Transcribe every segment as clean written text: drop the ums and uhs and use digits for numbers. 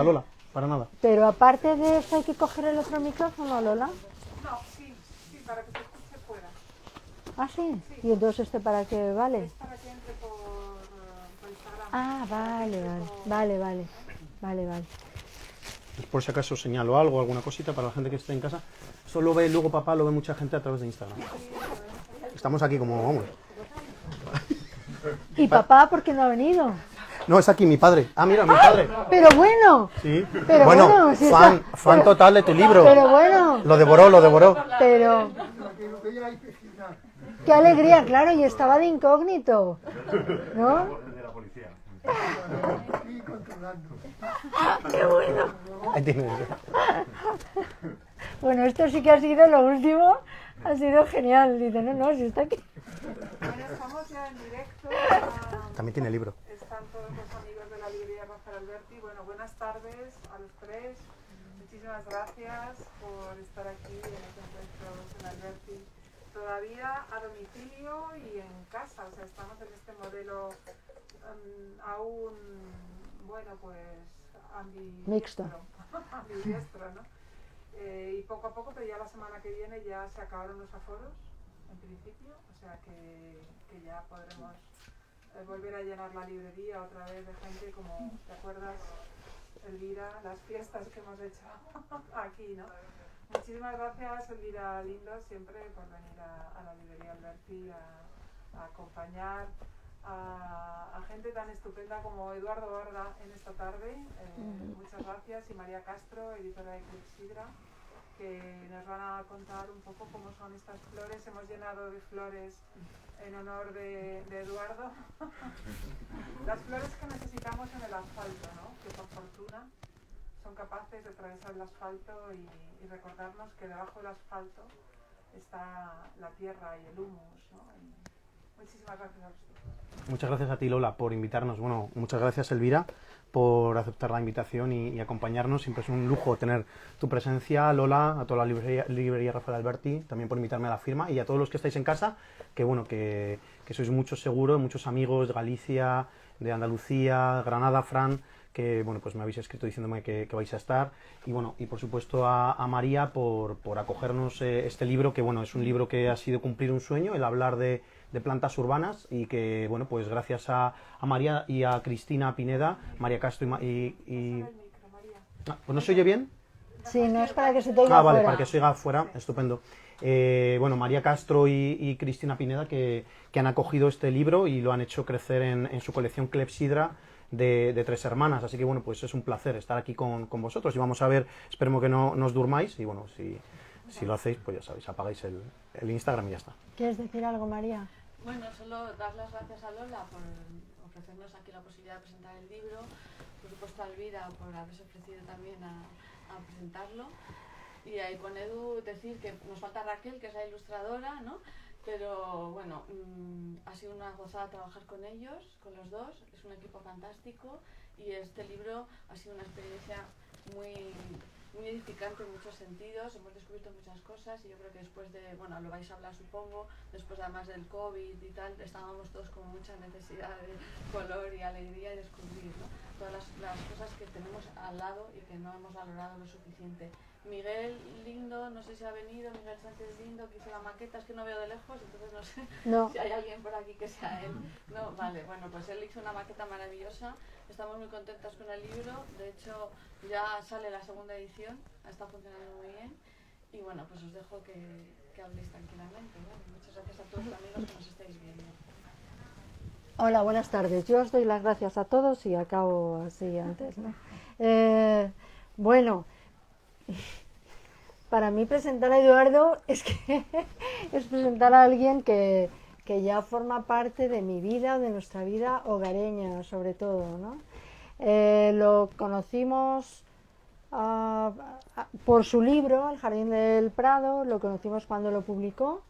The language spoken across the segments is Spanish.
Lola, para nada. Pero aparte de eso, ¿hay que coger el otro micrófono, Lola? No, sí, para que se escuche fuera. Ah, sí. Sí. ¿Y entonces este para qué vale? Es para que entre por Instagram. Ah, vale. Pues por si acaso señalo algo, alguna cosita para la gente que esté en casa. Esto lo ve luego papá, lo ve mucha gente a través de Instagram. Estamos aquí como, vamos. ¿Y papá por qué no ha venido? No, es aquí mi padre. Ah, mira, mi padre. Pero bueno, Sí. pero bueno, si fan, está- fan pero- total de tu libro. pero bueno, Lo devoró. pero... Qué alegría, claro, y estaba de incógnito, ¿no? Qué bueno. Ahí tienes. Bueno, esto sí que ha sido lo último, ha sido genial. Dice, no, si está aquí. Bueno, estamos ya en directo. También tiene libro. Están todos los amigos de la librería Rafael Alberti. Bueno, buenas tardes a los tres. Muchísimas gracias por estar aquí en este encuentro en Alberti. Todavía a domicilio y en casa. O sea, estamos en este modelo aún, bueno, pues Mixto. ambidiestro, ¿no? Y poco a poco, pero ya la semana que viene ya se acabaron los aforos, en principio, o sea que ya podremos volver a llenar la librería otra vez de gente, como te acuerdas, Elvira, las fiestas que hemos hecho aquí, ¿no? Muchísimas gracias, Elvira Lindo, siempre por venir a la librería Alberti a acompañar a gente tan estupenda como Eduardo Borda en esta tarde. Muchas gracias. Y María Castro, editora de Clepsidra, que nos van a contar un poco cómo son estas flores. Hemos llenado de flores en honor de Eduardo. Las flores que necesitamos en el asfalto, ¿no? Que por fortuna son capaces de atravesar el asfalto y recordarnos que debajo del asfalto está la tierra y el humus, ¿no? Muchísimas gracias a ustedes. Muchas gracias a ti, Lola, por invitarnos. Bueno, muchas gracias, Elvira, por aceptar la invitación y acompañarnos. Siempre es un lujo tener tu presencia, Lola, a toda la librería Rafael Alberti, también por invitarme a la firma, y a todos los que estáis en casa, que bueno, que sois muchos seguro, muchos amigos de Galicia, de Andalucía, Granada, Fran, que bueno, pues me habéis escrito diciéndome que vais a estar, y bueno, y por supuesto a María por acogernos este libro, que bueno, es un libro que ha sido cumplir un sueño, el hablar de plantas urbanas, y que bueno, pues gracias a María y a Cristina Pineda, María Castro y... Ah, pues no se oye bien. Sí, no es para que se te oiga Vale, fuera. para que se oiga afuera, estupendo. Bueno, María Castro y Cristina Pineda que han acogido este libro y lo han hecho crecer en su colección Clepsidra de tres hermanas, así que bueno, pues es un placer estar aquí con vosotros, y vamos a ver, esperemos que no os durmáis, y bueno, si lo hacéis, pues ya sabéis, apagáis el Instagram y ya está. ¿Quieres decir algo, María? Bueno, solo dar las gracias a Lola por ofrecernos aquí la posibilidad de presentar el libro, por supuesto a Elvira por haberse ofrecido también a presentarlo, y ahí con Edu decir que nos falta Raquel, que es la ilustradora, ¿no? Pero bueno, ha sido una gozada trabajar con ellos, con los dos, es un equipo fantástico, y este libro ha sido una experiencia muy edificante en muchos sentidos. Hemos descubierto muchas cosas, y yo creo que después de, bueno, lo vais a hablar supongo, después además del COVID y tal, estábamos todos con mucha necesidad de color y alegría y descubrir, ¿no? Todas las cosas que tenemos al lado y que no hemos valorado lo suficiente. Miguel Lindo, no sé si ha venido, Miguel Sánchez Lindo, que hizo la maqueta, es que no veo de lejos, entonces no sé si hay alguien por aquí que sea él. No, vale, bueno, pues él hizo una maqueta maravillosa, estamos muy contentos con el libro, de hecho ya sale la segunda edición, está funcionando muy bien, y bueno, pues os dejo que habléis tranquilamente, ¿no? Muchas gracias a todos los amigos que nos estáis viendo. Hola, buenas tardes. Yo os doy las gracias a todos y acabo así antes, ¿no? Bueno, para mí presentar a Eduardo es que es presentar a alguien que ya forma parte de mi vida, de nuestra vida hogareña, sobre todo, ¿no? Lo conocimos por su libro, El Jardín del Prado, lo conocimos cuando lo publicó.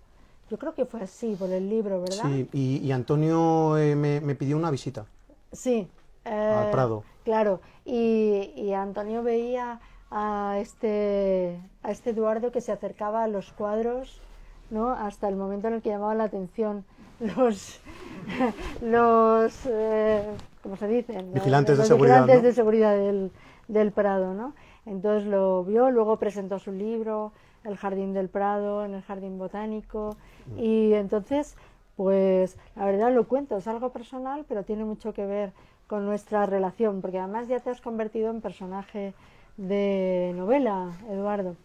Yo creo que fue así, por el libro, ¿verdad? Sí, y Antonio me pidió una visita. Sí. Al Prado. Claro, y Antonio veía a este Eduardo que se acercaba a los cuadros, ¿no? Hasta el momento en el que llamaba la atención los ¿cómo se dicen? Vigilantes Los de seguridad, vigilantes ¿no? de seguridad del Prado, ¿no? Entonces lo vio, luego presentó su libro, El Jardín del Prado, en el Jardín Botánico, y entonces, pues la verdad lo cuento, es algo personal, pero tiene mucho que ver con nuestra relación, porque además ya te has convertido en personaje de novela, Eduardo.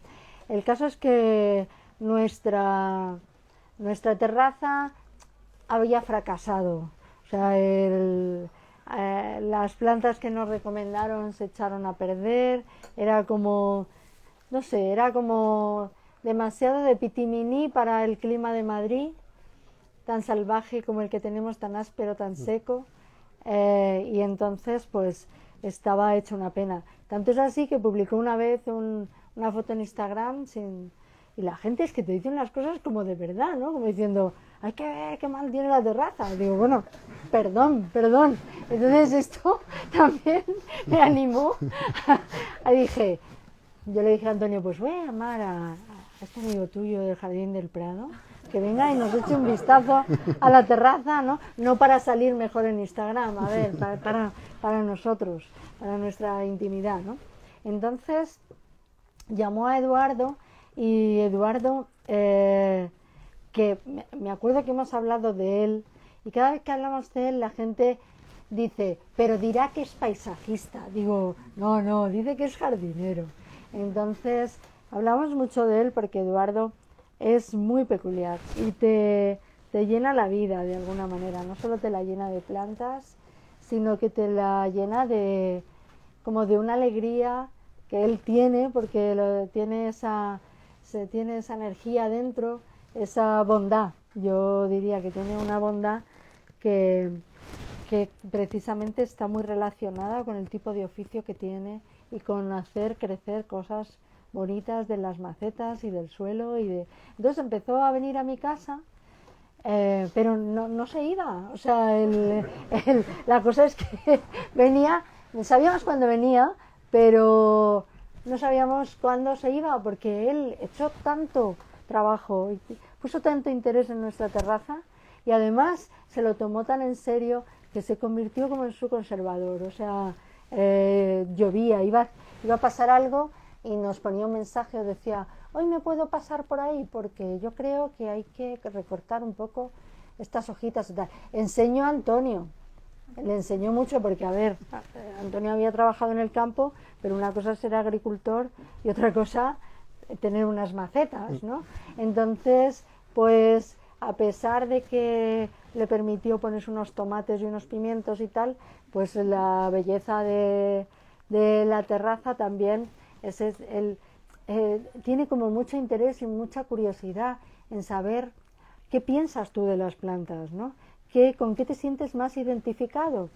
El caso es que nuestra terraza había fracasado, o sea, las plantas que nos recomendaron se echaron a perder, era como, no sé, era como demasiado de pitiminí para el clima de Madrid, tan salvaje como el que tenemos, tan áspero, tan seco, y entonces pues estaba hecho una pena. Tanto es así que publicó una vez una foto en Instagram y la gente es que te dicen las cosas como de verdad, ¿no? Como diciendo, hay que ver qué mal tiene la terraza. Digo, bueno, perdón. Entonces esto también me animó. Dije, yo le dije a Antonio, pues voy a llamar a este amigo tuyo del Jardín del Prado, que venga y nos eche un vistazo a la terraza, ¿no? No para salir mejor en Instagram, a ver, para nosotros, para nuestra intimidad, ¿no? Entonces llamó a Eduardo y Eduardo, que me acuerdo que hemos hablado de él y cada vez que hablamos de él la gente dice, pero dirá que es paisajista. Digo, no, dice que es jardinero. Entonces hablamos mucho de él porque Eduardo es muy peculiar y te llena la vida de alguna manera, no solo te la llena de plantas, sino que te la llena de como de una alegría que él tiene, porque tiene esa energía dentro, esa bondad. Yo diría que tiene una bondad que precisamente está muy relacionada con el tipo de oficio que tiene y con hacer crecer cosas bonitas de las macetas y del suelo. Entonces empezó a venir a mi casa, pero no se iba. O sea, la cosa es que venía, sabíamos cuándo venía, pero no sabíamos cuándo se iba, porque él echó tanto trabajo y puso tanto interés en nuestra terraza y además se lo tomó tan en serio que se convirtió como en su conservador. O sea, llovía, iba a pasar algo y nos ponía un mensaje o decía, hoy me puedo pasar por ahí porque yo creo que hay que recortar un poco estas hojitas y tal. Enseñó a Antonio, le enseñó mucho porque, a ver, Antonio había trabajado en el campo, pero una cosa es ser agricultor y otra cosa tener unas macetas, ¿no? Entonces, pues a pesar de que le permitió ponerse unos tomates y unos pimientos y tal, pues la belleza de la terraza también tiene como mucho interés y mucha curiosidad en saber qué piensas tú de las plantas, ¿no? ¿Con qué te sientes más identificado?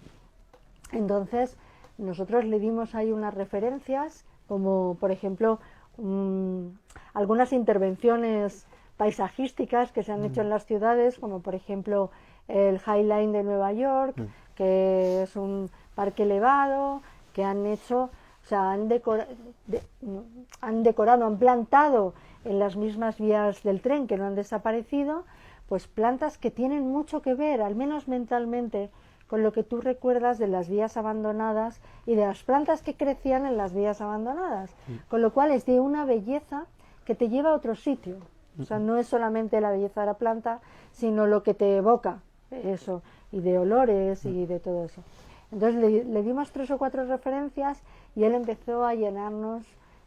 Entonces, nosotros le dimos ahí unas referencias, como por ejemplo algunas intervenciones paisajísticas que se han hecho en las ciudades, como por ejemplo el High Line de Nueva York, que es un parque elevado, que han hecho, o sea, han decorado, han plantado en las mismas vías del tren que no han desaparecido, pues plantas que tienen mucho que ver, al menos mentalmente, con lo que tú recuerdas de las vías abandonadas y de las plantas que crecían en las vías abandonadas, con lo cual es de una belleza que te lleva a otro sitio. O sea, no es solamente la belleza de la planta, sino lo que te evoca, eso, y de olores y de todo eso. Entonces le dimos 3 o 4 referencias y él empezó a llenarnos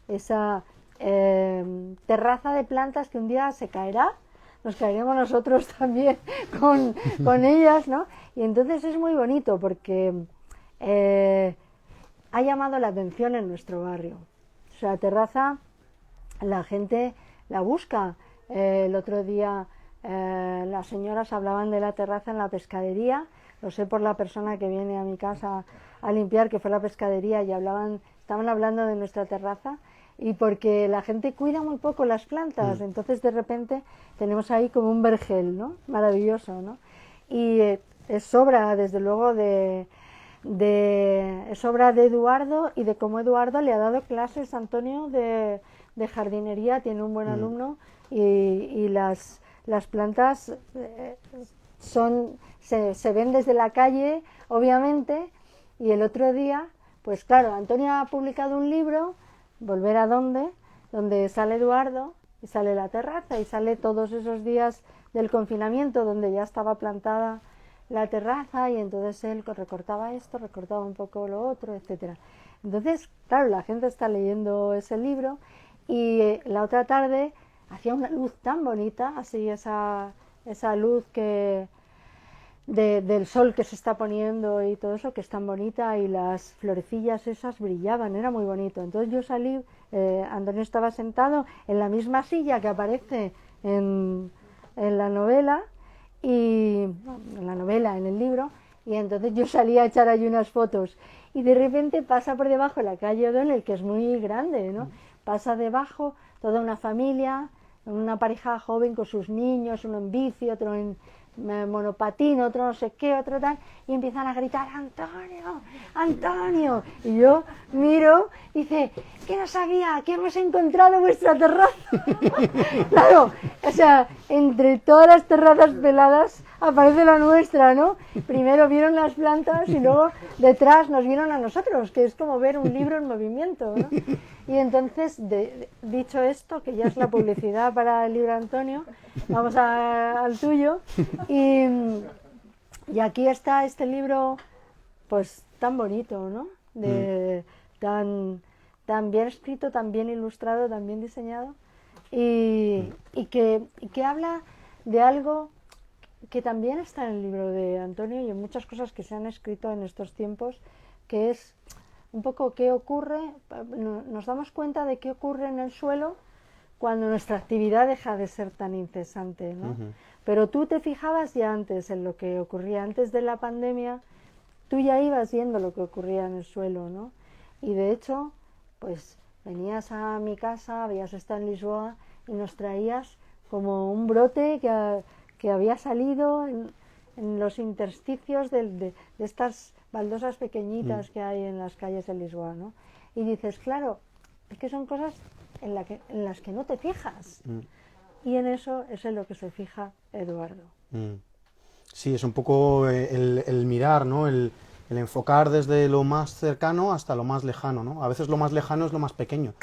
esa terraza de plantas que un día se caerá, nos caeremos nosotros también con ellas, ¿no? Y entonces es muy bonito porque ha llamado la atención en nuestro barrio. O sea, terraza, la gente la busca. El otro día las señoras hablaban de la terraza en la pescadería, lo sé por la persona que viene a mi casa a limpiar, que fue la pescadería, y estaban hablando de nuestra terraza, y porque la gente cuida muy poco las plantas, entonces de repente tenemos ahí como un vergel, ¿no? Maravilloso, ¿no? Y es obra, desde luego, es obra de Eduardo y de cómo Eduardo le ha dado clases a Antonio de jardinería, tiene un buen alumno, y las plantas se ven desde la calle, obviamente, y el otro día Pues claro, Antonio ha publicado un libro, Volver a dónde, donde sale Eduardo y sale la terraza y sale todos esos días del confinamiento donde ya estaba plantada la terraza y entonces él recortaba esto, recortaba un poco lo otro, etcétera. Entonces, claro, la gente está leyendo ese libro y la otra tarde hacía una luz tan bonita, así esa luz del sol que se está poniendo y todo eso, que es tan bonita, y las florecillas esas brillaban, era muy bonito. Entonces yo salí, Antonio estaba sentado en la misma silla que aparece en la novela, en el libro, y entonces yo salí a echar ahí unas fotos, y de repente pasa por debajo la calle O'Donnell, que es muy grande, ¿no? Pasa debajo toda una familia, una pareja joven con sus niños, uno en bici, otro en monopatín, otro no sé qué, otro tal, y empiezan a gritar, ¡Antonio! ¡Antonio! Y yo miro y dice, ¿qué no sabía? Que hemos encontrado vuestra terraza. Claro, o sea, entre todas las terrazas peladas aparece la nuestra, ¿no? Primero vieron las plantas y luego detrás nos vieron a nosotros, que es como ver un libro en movimiento, ¿no? Y entonces, dicho esto, que ya es la publicidad para el libro Antonio, vamos al tuyo. Y aquí está este libro, pues tan bonito, ¿no? Tan bien escrito, tan bien ilustrado, tan bien diseñado. Y que habla de algo que también está en el libro de Antonio y en muchas cosas que se han escrito en estos tiempos, que es un poco qué ocurre, nos damos cuenta de qué ocurre en el suelo cuando nuestra actividad deja de ser tan incesante, ¿no? Pero tú te fijabas ya antes en lo que ocurría, antes de la pandemia, tú ya ibas viendo lo que ocurría en el suelo, ¿no? Y de hecho, pues venías a mi casa, habías estado en Lisboa y nos traías como un brote que había salido en los intersticios de estas baldosas pequeñitas que hay en las calles de Lisboa, ¿no? Y dices, claro, es que son cosas en las que no te fijas. Y en eso es en lo que se fija Eduardo. Sí, es un poco el mirar, ¿no? El enfocar desde lo más cercano hasta lo más lejano, ¿no? A veces lo más lejano es lo más pequeño,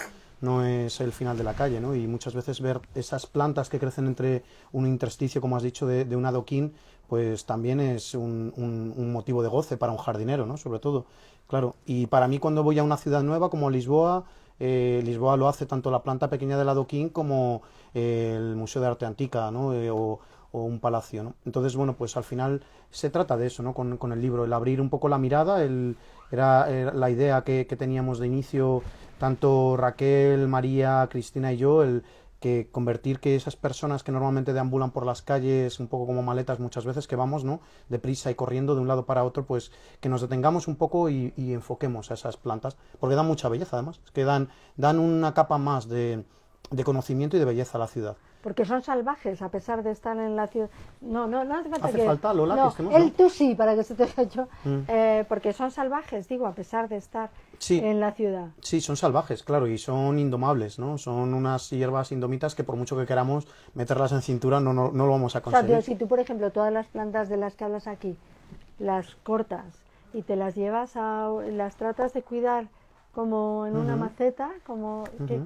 no es el final de la calle, ¿no? Y muchas veces ver esas plantas que crecen entre un intersticio, como has dicho, de un adoquín, pues también es un motivo de goce para un jardinero, ¿no? Sobre todo, claro. Y para mí, cuando voy a una ciudad nueva como Lisboa, Lisboa lo hace tanto la planta pequeña del adoquín como el Museo de Arte Antica, ¿no? O un palacio, ¿no? Entonces, bueno, pues al final se trata de eso, ¿no? Con el libro, el abrir un poco la mirada, era la idea que teníamos de inicio, tanto Raquel, María, Cristina y yo, que convertir que esas personas que normalmente deambulan por las calles, un poco como maletas muchas veces, que vamos, ¿no? Deprisa y corriendo de un lado para otro, pues que nos detengamos un poco y enfoquemos a esas plantas, porque dan mucha belleza además, es que dan una capa más de conocimiento y de belleza a la ciudad. Porque son salvajes, a pesar de estar en la ciudad. No hace falta ¿Hace falta, Lola, no, que estemos, él no? tú sí, para que se te hecho. Porque son salvajes, digo, a pesar de estar en la ciudad. Sí, son salvajes, claro, y son indomables, ¿no? Son unas hierbas indomitas que por mucho que queramos meterlas en cintura no lo vamos a conseguir. O sea, si tú, por ejemplo, todas las plantas de las que hablas aquí, las cortas y te las llevas las tratas de cuidar como en una maceta,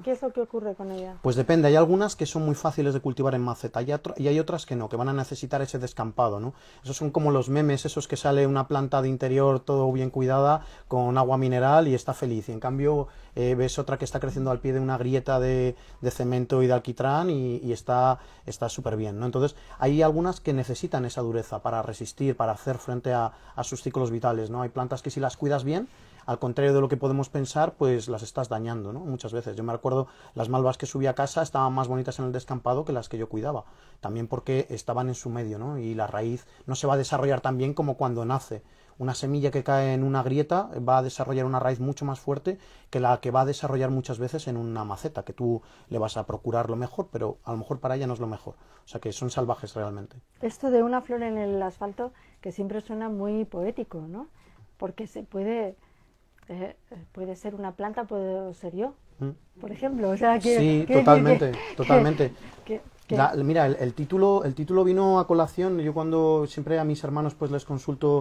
¿qué es lo que ocurre con ella? Pues depende, hay algunas que son muy fáciles de cultivar en maceta y hay otras que no, que van a necesitar ese descampado, ¿no? Esos son como los memes, esos que sale una planta de interior todo bien cuidada con agua mineral y está feliz, y en cambio ves otra que está creciendo al pie de una grieta de cemento y de alquitrán y está súper bien, ¿no? Entonces hay algunas que necesitan esa dureza para resistir, para hacer frente a sus ciclos vitales, ¿no? Hay plantas que si las cuidas bien, al contrario de lo que podemos pensar, pues las estás dañando, ¿no? Muchas veces. Yo me recuerdo, las malvas que subí a casa estaban más bonitas en el descampado que las que yo cuidaba. También porque estaban en su medio, ¿no? Y la raíz no se va a desarrollar tan bien como cuando nace. Una semilla que cae en una grieta va a desarrollar una raíz mucho más fuerte que la que va a desarrollar muchas veces en una maceta, que tú le vas a procurar lo mejor, pero a lo mejor para ella no es lo mejor. O sea que son salvajes realmente. Esto de una flor en el asfalto, que siempre suena muy poético, ¿no? Porque se puede ser una planta, puedo ser yo, por ejemplo. O sea, sí, totalmente. Mira, el título vino a colación. Yo cuando siempre a mis hermanos pues les consulto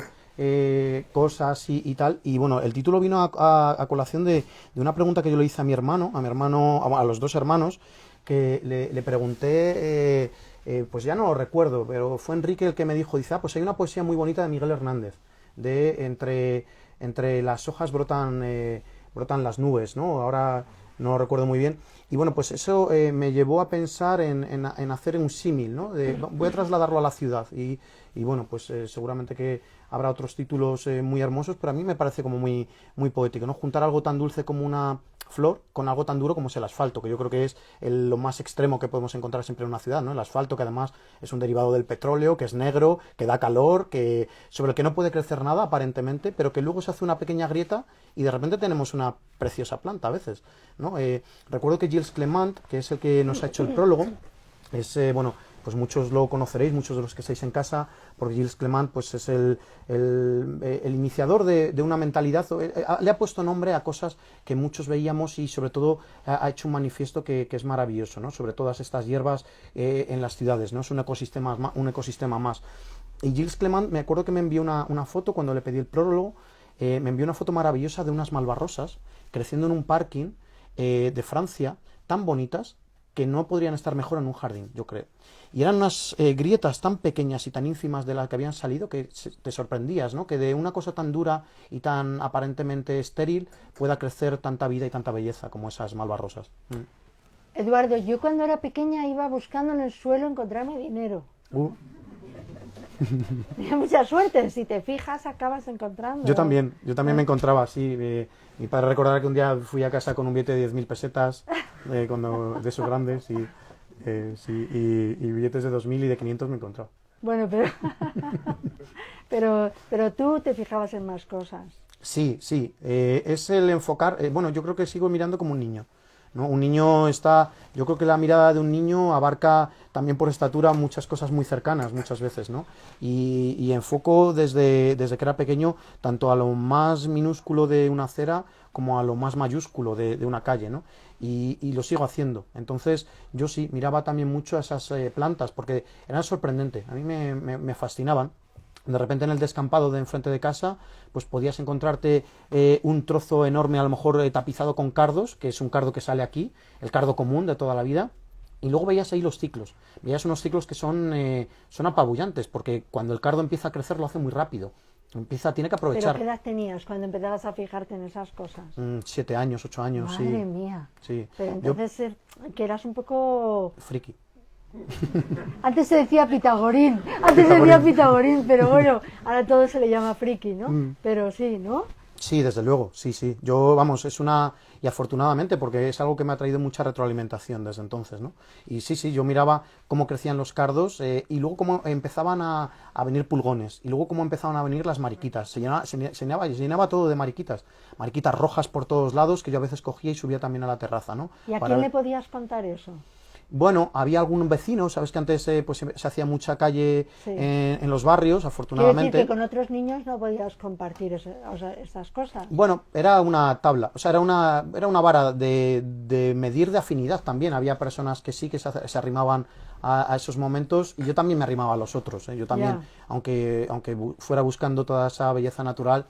cosas y tal, y bueno, el título vino a colación de una pregunta que yo le hice a mi hermano, a los dos hermanos, que le pregunté, pues ya no lo recuerdo, pero fue Enrique el que me dijo, dice, pues hay una poesía muy bonita de Miguel Hernández, de entre las hojas brotan las nubes, ¿no? Ahora no lo recuerdo muy bien. Y bueno, pues eso me llevó a pensar en hacer un símil, ¿no? Voy a trasladarlo a la ciudad y bueno, pues seguramente que habrá otros títulos muy hermosos, pero a mí me parece como muy, muy poético, ¿no? Juntar algo tan dulce como una flor con algo tan duro como es el asfalto, que yo creo que es lo más extremo que podemos encontrar siempre en una ciudad, ¿no? El asfalto, que además es un derivado del petróleo, que es negro, que da calor, sobre el que no puede crecer nada aparentemente, pero que luego se hace una pequeña grieta y de repente tenemos una preciosa planta a veces, ¿no? Recuerdo que Gilles Clement, que es el que nos ha hecho el prólogo, es, bueno, pues muchos lo conoceréis, muchos de los que estáis en casa, porque Gilles Clement pues es el iniciador de una mentalidad, le ha puesto nombre a cosas que muchos veíamos y sobre todo ha hecho un manifiesto que es maravilloso, ¿no? Sobre todas estas hierbas en las ciudades, ¿no? Es un ecosistema más. Y Gilles Clement, me acuerdo que me envió una foto cuando le pedí el prólogo, me envió una foto maravillosa de unas malvarrosas creciendo en un parking de Francia, tan bonitas, que no podrían estar mejor en un jardín, yo creo. Y eran unas grietas tan pequeñas y tan ínfimas de las que habían salido que te sorprendías, ¿no? Que de una cosa tan dura y tan aparentemente estéril pueda crecer tanta vida y tanta belleza como esas malvarrosas. Eduardo, yo cuando era pequeña iba buscando en el suelo encontrarme dinero. Tenía mucha suerte, si te fijas acabas encontrando. Yo también me encontraba así. Mi padre recordaba que un día fui a casa con un billete de 10.000 pesetas, de esos grandes, y billetes de 2.000 y de 500 me encontraba. Bueno, pero tú te fijabas en más cosas. Sí, es el enfocar, bueno, yo creo que sigo mirando como un niño, ¿no? Un niño yo creo que la mirada de un niño abarca también por estatura muchas cosas muy cercanas muchas veces, ¿no? Y enfoco desde que era pequeño tanto a lo más minúsculo de una acera como a lo más mayúsculo de una calle, ¿no? Y lo sigo haciendo. Entonces yo sí miraba también mucho a esas plantas porque eran sorprendentes, a mí me fascinaban. De repente en el descampado de enfrente de casa, pues podías encontrarte un trozo enorme, a lo mejor tapizado con cardos, que es un cardo que sale aquí, el cardo común de toda la vida, y luego veías ahí los ciclos. Veías unos ciclos que son apabullantes, porque cuando el cardo empieza a crecer lo hace muy rápido. Tiene que aprovechar. ¿Pero qué edad tenías cuando empezabas a fijarte en esas cosas? 7 años, 8 años, sí. Madre mía. Sí. Pero entonces que eras un poco... Friki. Antes se decía Pitagorín, pero bueno, ahora todo se le llama friki, ¿no? Pero sí, ¿no? Sí, desde luego, sí. Yo, vamos, y afortunadamente, porque es algo que me ha traído mucha retroalimentación desde entonces, ¿no? Y sí, yo miraba cómo crecían los cardos y luego cómo empezaban a venir pulgones y luego cómo empezaban a venir las mariquitas. Se llenaba todo de mariquitas rojas por todos lados que yo a veces cogía y subía también a la terraza, ¿no? ¿Y a quién le podías contar eso? Bueno, había algún vecino, sabes que antes pues se hacía mucha calle en los barrios, afortunadamente. Quiero decir que con otros niños no podías compartir esas cosas. Bueno, era una tabla, o sea, era una vara de medir de afinidad también. Había personas que sí que se arrimaban a esos momentos y yo también me arrimaba a los otros. Yo también, aunque fuera buscando toda esa belleza natural,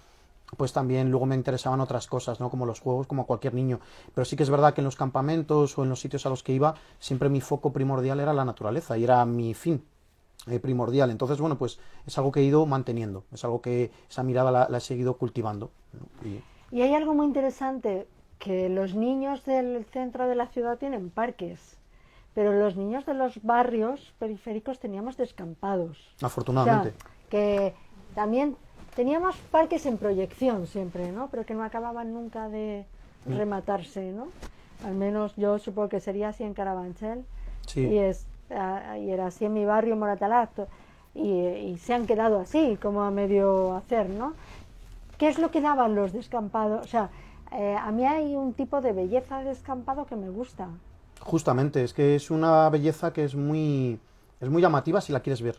pues también luego me interesaban otras cosas, ¿no? Como los juegos, como cualquier niño. Pero sí que es verdad que en los campamentos o en los sitios a los que iba, siempre mi foco primordial era la naturaleza y era mi fin primordial. Entonces, bueno, pues es algo que he ido manteniendo, es algo que esa mirada la he seguido cultivando, ¿no? Y hay algo muy interesante, que los niños del centro de la ciudad tienen parques, pero los niños de los barrios periféricos teníamos descampados. Afortunadamente. O sea, que también... Teníamos parques en proyección siempre, ¿no? Pero que no acababan nunca de rematarse, ¿no? Al menos yo supongo que sería así en Carabanchel. Sí. Y era así en mi barrio, Moratalaz. Y se han quedado así, como a medio hacer, ¿no? ¿Qué es lo que daban los descampados? O sea, a mí hay un tipo de belleza de descampado que me gusta. Justamente, es que es una belleza que es muy llamativa si la quieres ver,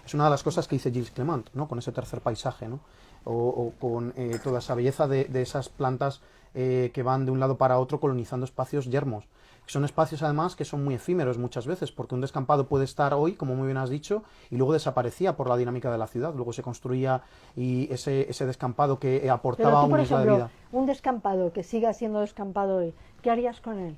Es una de las cosas que dice Gilles Clement, ¿no? Con ese tercer paisaje, ¿no? O con toda esa belleza de esas plantas que van de un lado para otro colonizando espacios yermos. Son espacios además que son muy efímeros muchas veces, porque un descampado puede estar hoy, como muy bien has dicho, y luego desaparecía por la dinámica de la ciudad, luego se construía y ese descampado que aportaba Pero tú, por una isla de ejemplo, vida. un descampado que siga siendo descampado hoy, ¿qué harías con él?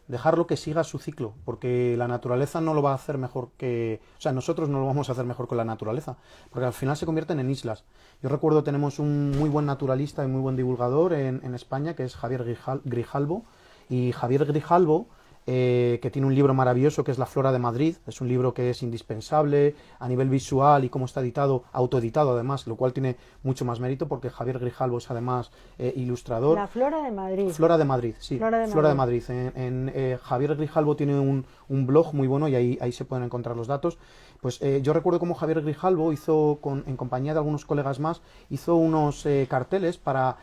Dejarlo que siga su ciclo, porque la naturaleza no lo va a hacer mejor que... O sea, nosotros no lo vamos a hacer mejor con la naturaleza, porque al final se convierten en islas. Yo recuerdo, tenemos un muy buen naturalista y muy buen divulgador en España, que es Javier Grijalbo, y Javier Grijalbo, que tiene un libro maravilloso que es La Flora de Madrid, es un libro que es indispensable a nivel visual y cómo está editado, autoeditado además, lo cual tiene mucho más mérito porque Javier Grijalbo es además ilustrador. La Flora de Madrid. Flora de Madrid, sí, Flora de Flora de Madrid. Madrid. Javier Grijalbo tiene un blog muy bueno y ahí se pueden encontrar los datos. Pues yo recuerdo cómo Javier Grijalbo hizo, en compañía de algunos colegas más, hizo unos carteles para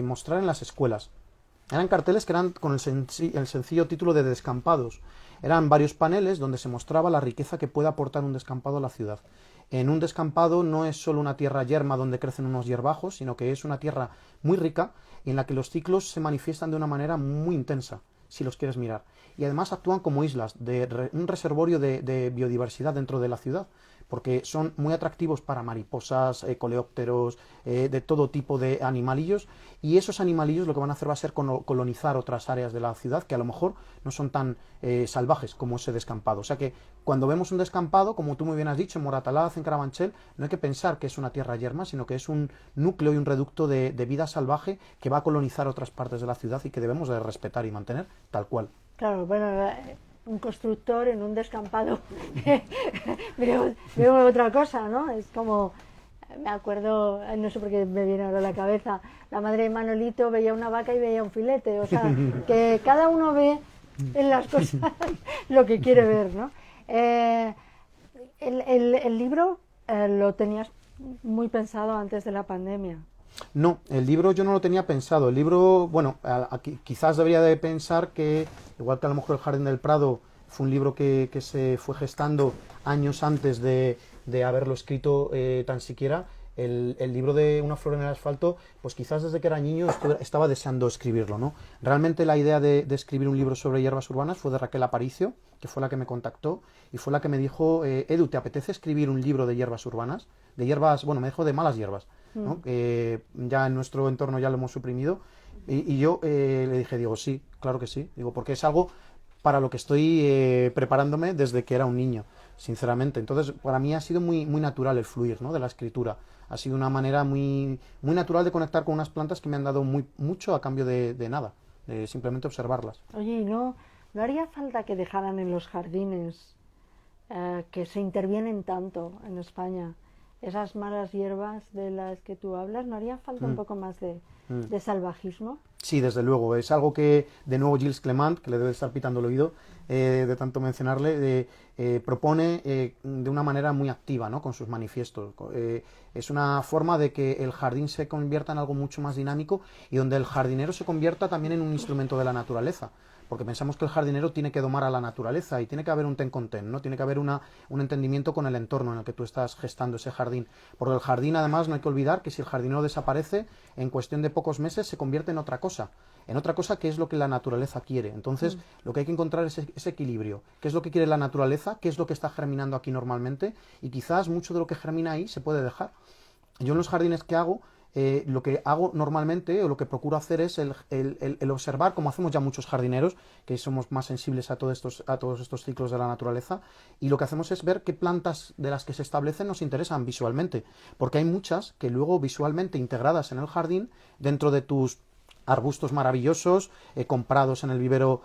mostrar en las escuelas. Eran carteles que eran con el sencillo título de Descampados. Eran varios paneles donde se mostraba la riqueza que puede aportar un descampado a la ciudad. En un descampado no es solo una tierra yerma donde crecen unos hierbajos, sino que es una tierra muy rica en la que los ciclos se manifiestan de una manera muy intensa, si los quieres mirar. Y además actúan como islas, un reservorio de biodiversidad dentro de la ciudad, porque son muy atractivos para mariposas, coleópteros, de todo tipo de animalillos, y esos animalillos lo que van a hacer va a ser colonizar otras áreas de la ciudad que a lo mejor no son tan salvajes como ese descampado. O sea que cuando vemos un descampado, como tú muy bien has dicho, en Moratalaz, en Carabanchel, no hay que pensar que es una tierra yerma, sino que es un núcleo y un reducto de vida salvaje que va a colonizar otras partes de la ciudad y que debemos de respetar y mantener tal cual. Claro, bueno, un constructor en un descampado veo otra cosa, ¿no? Es como, me acuerdo, no sé por qué me viene ahora a la cabeza, la madre de Manolito veía una vaca y veía un filete, o sea, que cada uno ve en las cosas lo que quiere ver, ¿no? El libro lo tenías muy pensado antes de la pandemia. No, el libro yo no lo tenía pensado. El libro, bueno, quizás debería de pensar que, igual que a lo mejor El Jardín del Prado fue un libro que se fue gestando años antes de haberlo escrito tan siquiera, el libro de Una flor en el asfalto, pues quizás desde que era niño estaba deseando escribirlo, ¿no? Realmente la idea de escribir un libro sobre hierbas urbanas fue de Raquel Aparicio, que fue la que me contactó y fue la que me dijo, Edu, ¿te apetece escribir un libro de hierbas urbanas? De hierbas, bueno, me dijo de malas hierbas, ¿no? Ya en nuestro entorno ya lo hemos suprimido y yo le dije, digo, sí, claro que sí, digo, porque es algo para lo que estoy preparándome desde que era un niño, sinceramente. Entonces, para mí ha sido muy, muy natural el fluir, ¿no?, de la escritura. Ha sido una manera muy, muy natural de conectar con unas plantas que me han dado mucho a cambio de nada, de simplemente observarlas. Oye, ¿y no haría falta que dejaran en los jardines que se intervienen tanto en España esas malas hierbas de las que tú hablas? ¿No haría falta un poco más de salvajismo? Sí, desde luego. Es algo que, de nuevo, Gilles Clement, que le debe estar pitando el oído de tanto mencionarle, propone de una manera muy activa, ¿no?, con sus manifiestos. Es una forma de que el jardín se convierta en algo mucho más dinámico y donde el jardinero se convierta también en un instrumento de la naturaleza. Porque pensamos que el jardinero tiene que domar a la naturaleza y tiene que haber un ten con ten, ¿no? Tiene que haber un entendimiento con el entorno en el que tú estás gestando ese jardín. Porque el jardín, además, no hay que olvidar que si el jardinero desaparece, en cuestión de pocos meses se convierte en otra cosa que es lo que la naturaleza quiere. Entonces, lo que hay que encontrar es ese equilibrio. ¿Qué es lo que quiere la naturaleza? ¿Qué es lo que está germinando aquí normalmente? Y quizás mucho de lo que germina ahí se puede dejar. Yo en los jardines que hago, lo que hago normalmente o lo que procuro hacer es el observar, como hacemos ya muchos jardineros, que somos más sensibles a todos estos ciclos de la naturaleza, y lo que hacemos es ver qué plantas de las que se establecen nos interesan visualmente, porque hay muchas que luego visualmente integradas en el jardín, dentro de tus arbustos maravillosos, comprados en el vivero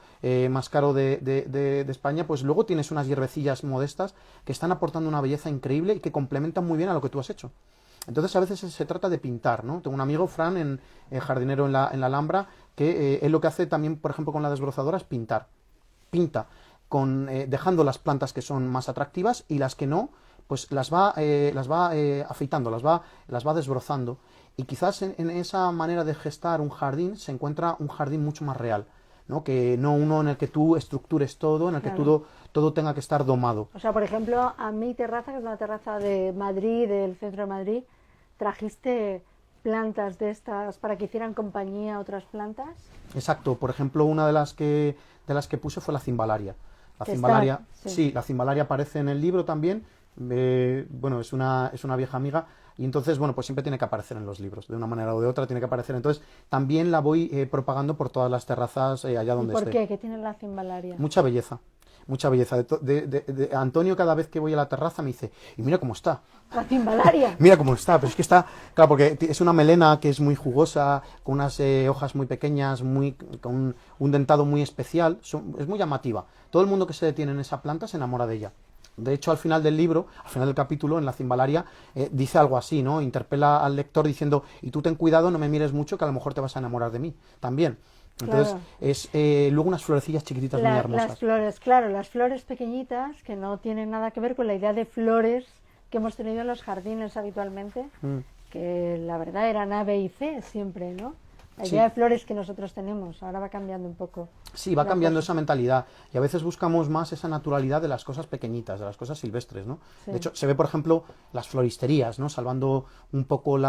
más caro de España, pues luego tienes unas hierbecillas modestas que están aportando una belleza increíble y que complementan muy bien a lo que tú has hecho. Entonces a veces se trata de pintar, ¿no? Tengo un amigo, Fran, jardinero en la Alhambra, que él lo que hace también, por ejemplo, con la desbrozadora es pintar. Pinta, dejando las plantas que son más atractivas y las que no, pues las va afeitando, las va desbrozando. Y quizás en esa manera de gestar un jardín se encuentra un jardín mucho más real, ¿no? Que no uno en el que tú estructures todo, en el que todo tenga que estar domado. O sea, por ejemplo, a mi terraza, que es una terraza de Madrid, del centro de Madrid, trajiste plantas de estas para que hicieran compañía a otras plantas. Exacto, por ejemplo, una de las que puse fue la cimbalaria. La Que cimbalaria, está, sí. sí, la cimbalaria aparece en el libro también. Bueno, es una vieja amiga y entonces, bueno, pues siempre tiene que aparecer en los libros, de una manera o de otra tiene que aparecer. Entonces, también la voy propagando por todas las terrazas allá ¿Y donde por esté. qué? ¿Qué tiene la cimbalaria? Mucha belleza, mucha belleza. Antonio, cada vez que voy a la terraza me dice, y mira cómo está. La cimbalaria. Mira cómo está, pero es que está, claro, porque es una melena que es muy jugosa, con unas hojas muy pequeñas, con un dentado muy especial, es muy llamativa. Todo el mundo que se detiene en esa planta se enamora de ella. De hecho, al final del libro, al final del capítulo, en la cimbalaria, dice algo así, ¿no? Interpela al lector diciendo, y tú ten cuidado, no me mires mucho, que a lo mejor te vas a enamorar de mí, también. Entonces, Claro. es luego unas florecillas chiquititas muy hermosas. Las flores, claro, las flores pequeñitas que no tienen nada que ver con la idea de flores que hemos tenido en los jardines habitualmente, que la verdad eran A, B y C siempre, ¿no? La Sí. idea de flores que nosotros tenemos, ahora va cambiando un poco. Sí, va la cambiando cosa. esa mentalidad y a veces buscamos más esa naturalidad de las cosas pequeñitas, de las cosas silvestres, ¿no? Sí. De hecho, se ve, por ejemplo, las floristerías, ¿no? Salvando un poco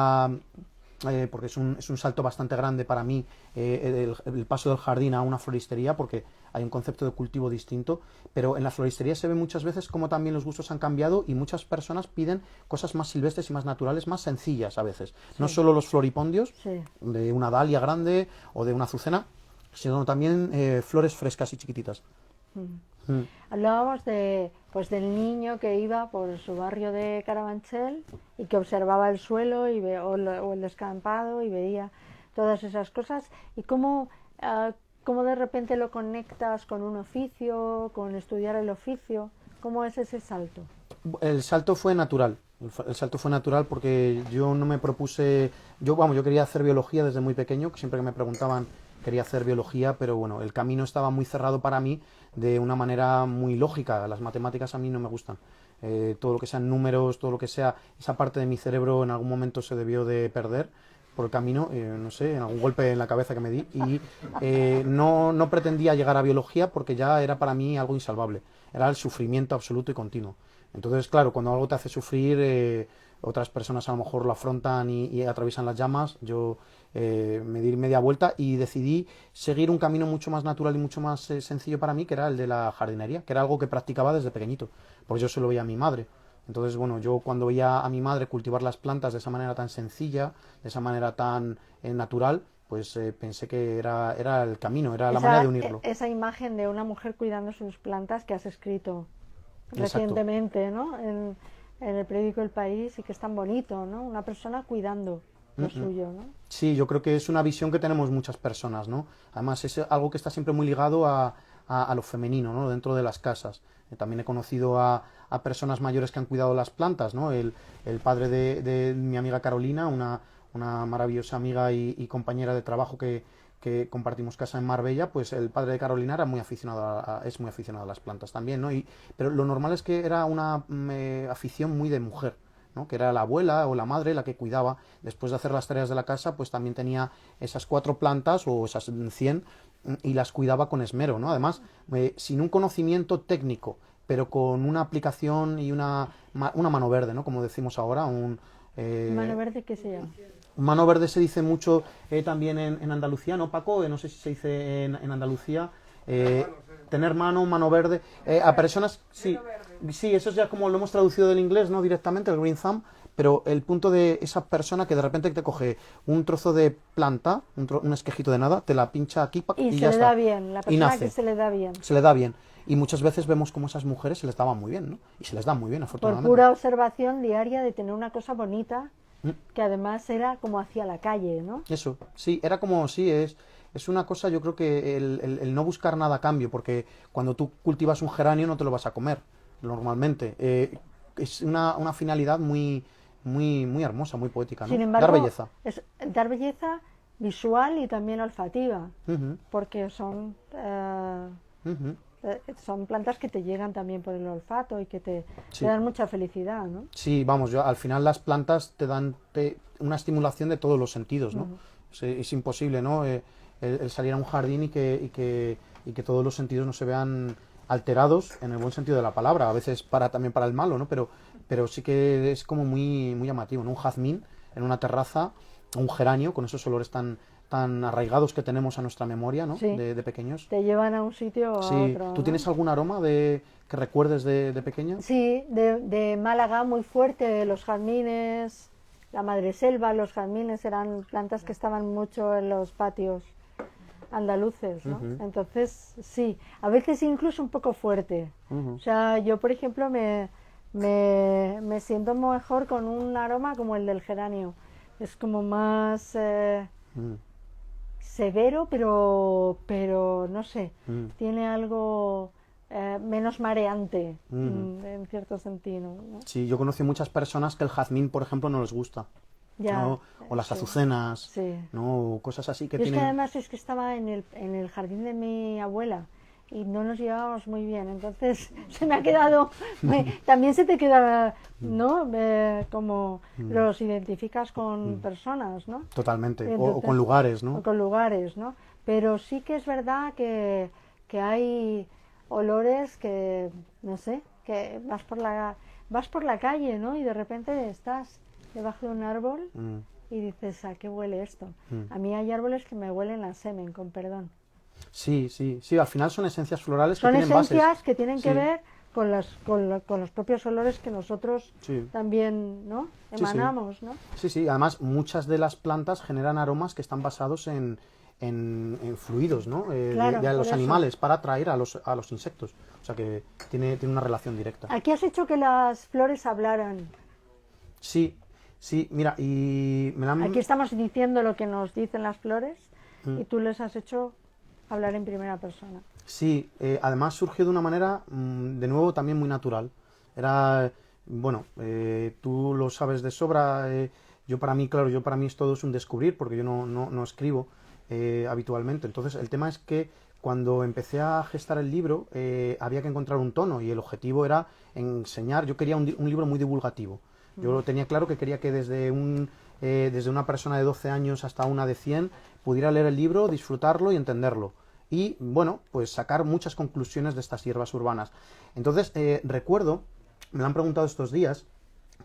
porque es un salto bastante grande para mí el paso del jardín a una floristería, porque hay un concepto de cultivo distinto, pero en la floristería se ve muchas veces cómo también los gustos han cambiado y muchas personas piden cosas más silvestres y más naturales, más sencillas a veces. No solo los floripondios Sí. de una dalia grande o de una azucena, sino también flores frescas y chiquititas. Mm. Hablábamos pues del niño que iba por su barrio de Carabanchel y que observaba el suelo o el descampado y veía todas esas cosas y cómo de repente lo conectas con un oficio, con estudiar el oficio. ¿Cómo es ese salto? El salto fue natural. El salto fue natural porque yo no me propuse. Yo quería hacer biología desde muy pequeño, siempre que me preguntaban quería hacer biología, pero bueno, el camino estaba muy cerrado para mí de una manera muy lógica. Las matemáticas a mí no me gustan. Todo lo que sean números, todo lo que sea, esa parte de mi cerebro en algún momento se debió de perder por el camino, no sé, en algún golpe en la cabeza que me di y no pretendía llegar a biología porque ya era para mí algo insalvable. Era el sufrimiento absoluto y continuo. Entonces, claro, cuando algo te hace sufrir, otras personas a lo mejor lo afrontan y atraviesan las llamas. Yo me di media vuelta y decidí seguir un camino mucho más natural y mucho más sencillo para mí, que era el de la jardinería, que era algo que practicaba desde pequeñito, porque yo se lo veía a mi madre. Entonces, bueno, yo cuando veía a mi madre cultivar las plantas de esa manera tan sencilla, de esa manera tan natural, pues pensé que era el camino, era la manera de unirlo. Esa imagen de una mujer cuidando sus plantas que has escrito Exacto. recientemente, ¿no? En el periódico El País, y que es tan bonito, ¿no? Una persona cuidando lo suyo, ¿no? Sí, yo creo que es una visión que tenemos muchas personas, ¿no? Además es algo que está siempre muy ligado a lo femenino, ¿no? Dentro de las casas. También he conocido a personas mayores que han cuidado las plantas, ¿no? El padre de mi amiga Carolina, una maravillosa amiga y compañera de trabajo que compartimos casa en Marbella, pues el padre de Carolina era muy aficionado es muy aficionado a las plantas también, ¿no? Pero lo normal es que era una afición muy de mujer, ¿no? Que era la abuela o la madre la que cuidaba. Después de hacer las tareas de la casa, pues también tenía esas 4 plantas o esas 100 y las cuidaba con esmero, ¿no? Además, sin un conocimiento técnico, pero con una aplicación y una mano verde, ¿no? Como decimos ahora, ¿Mano verde qué se llama? mano verde se dice mucho también en Andalucía, ¿no, Paco? No sé si se dice en Andalucía. Tener mano verde. A personas, sí, sí, eso es ya como lo hemos traducido del inglés, ¿no? Directamente, el green thumb, pero el punto de esa persona que de repente te coge un trozo de planta, un esquejito de nada, te la pincha aquí Y ya se le está. da bien, la Y persona nace. que se le da bien. Se le da bien. Y muchas veces vemos como esas mujeres se les daba muy bien, ¿no? Y se les da muy bien, Por afortunadamente. pura observación diaria de tener una cosa bonita, que además era como hacia la calle, ¿no? Eso, sí, era como, sí, es una cosa, yo creo que el no buscar nada a cambio, porque cuando tú cultivas un geranio no te lo vas a comer, normalmente. Es una finalidad muy hermosa, muy poética, ¿no? Sin embargo, Dar belleza. es dar belleza visual y también olfativa, Ujú, porque ujú. son plantas que te llegan también por el olfato y que te Sí. dan mucha felicidad, ¿no? Sí, vamos, al final las plantas te dan una estimulación de todos los sentidos, ¿no? Es imposible, ¿no? El salir a un jardín y que todos los sentidos no se vean alterados en el buen sentido de la palabra, a veces también para el malo, ¿no? Pero sí que es como muy llamativo, ¿no? Un jazmín en una terraza un geranio, con esos olores tan arraigados que tenemos a nuestra memoria, ¿no? Sí. De pequeños. Te llevan a un sitio o a Sí. otro, ¿Tú ¿no? tienes algún aroma que recuerdes de pequeña? Sí, de Málaga muy fuerte, los jazmines, la madreselva, los jazmines eran plantas que estaban mucho en los patios andaluces, ¿no? Ujú. Entonces, sí, a veces incluso un poco fuerte. Ujú. O sea, yo, por ejemplo, me siento mejor con un aroma como el del geranio. Es como más Mm, severo, pero no sé, mm, tiene algo menos mareante, mm. en cierto sentido, ¿no? Sí, yo conocí muchas personas que el jazmín, por ejemplo, no les gusta, Ya, ¿no? O las sí, azucenas, sí. ¿no? O cosas así que Yo es que tienen... además es que estaba en el jardín de mi abuela y no nos llevábamos muy bien, entonces se me ha quedado, también se te queda, ¿no? Como los identificas con personas, ¿no? Totalmente, Y o entonces- con lugares, ¿no? o con lugares, ¿no? Pero sí que es verdad que hay olores que, no sé, que vas por la calle, ¿no? Y de repente estás debajo de un árbol Mm, y dices, ¿a qué huele esto? Mm. A mí hay árboles que me huelen a semen, con perdón. Sí, sí, sí, al final son esencias florales que Son tienen esencias bases. que tienen que Sí. ver con los propios olores que nosotros Sí. también, ¿no? Sí, sí. Emanamos, ¿no? Sí, sí, además muchas de las plantas generan aromas que están basados en fluidos, ¿no? Claro, de por los eso. animales para atraer a los insectos. O sea que tiene una relación directa. Aquí has hecho que las flores hablaran. Sí, sí, mira, y me la han... Aquí estamos diciendo lo que nos dicen las flores Mm. y tú les has hecho hablar en primera persona. Sí, además surgió de una manera, de nuevo, también muy natural. Era, bueno, tú lo sabes de sobra, yo para mí, claro, yo para mí todo es un descubrir, porque yo no escribo habitualmente. Entonces, el tema es que cuando empecé a gestar el libro, había que encontrar un tono, y el objetivo era enseñar, yo quería un libro muy divulgativo. Yo tenía claro que quería que desde una persona de 12 años hasta una de 100 pudiera leer el libro, disfrutarlo y entenderlo. Y, bueno, pues sacar muchas conclusiones de estas hierbas urbanas. Entonces, recuerdo, me lo han preguntado estos días,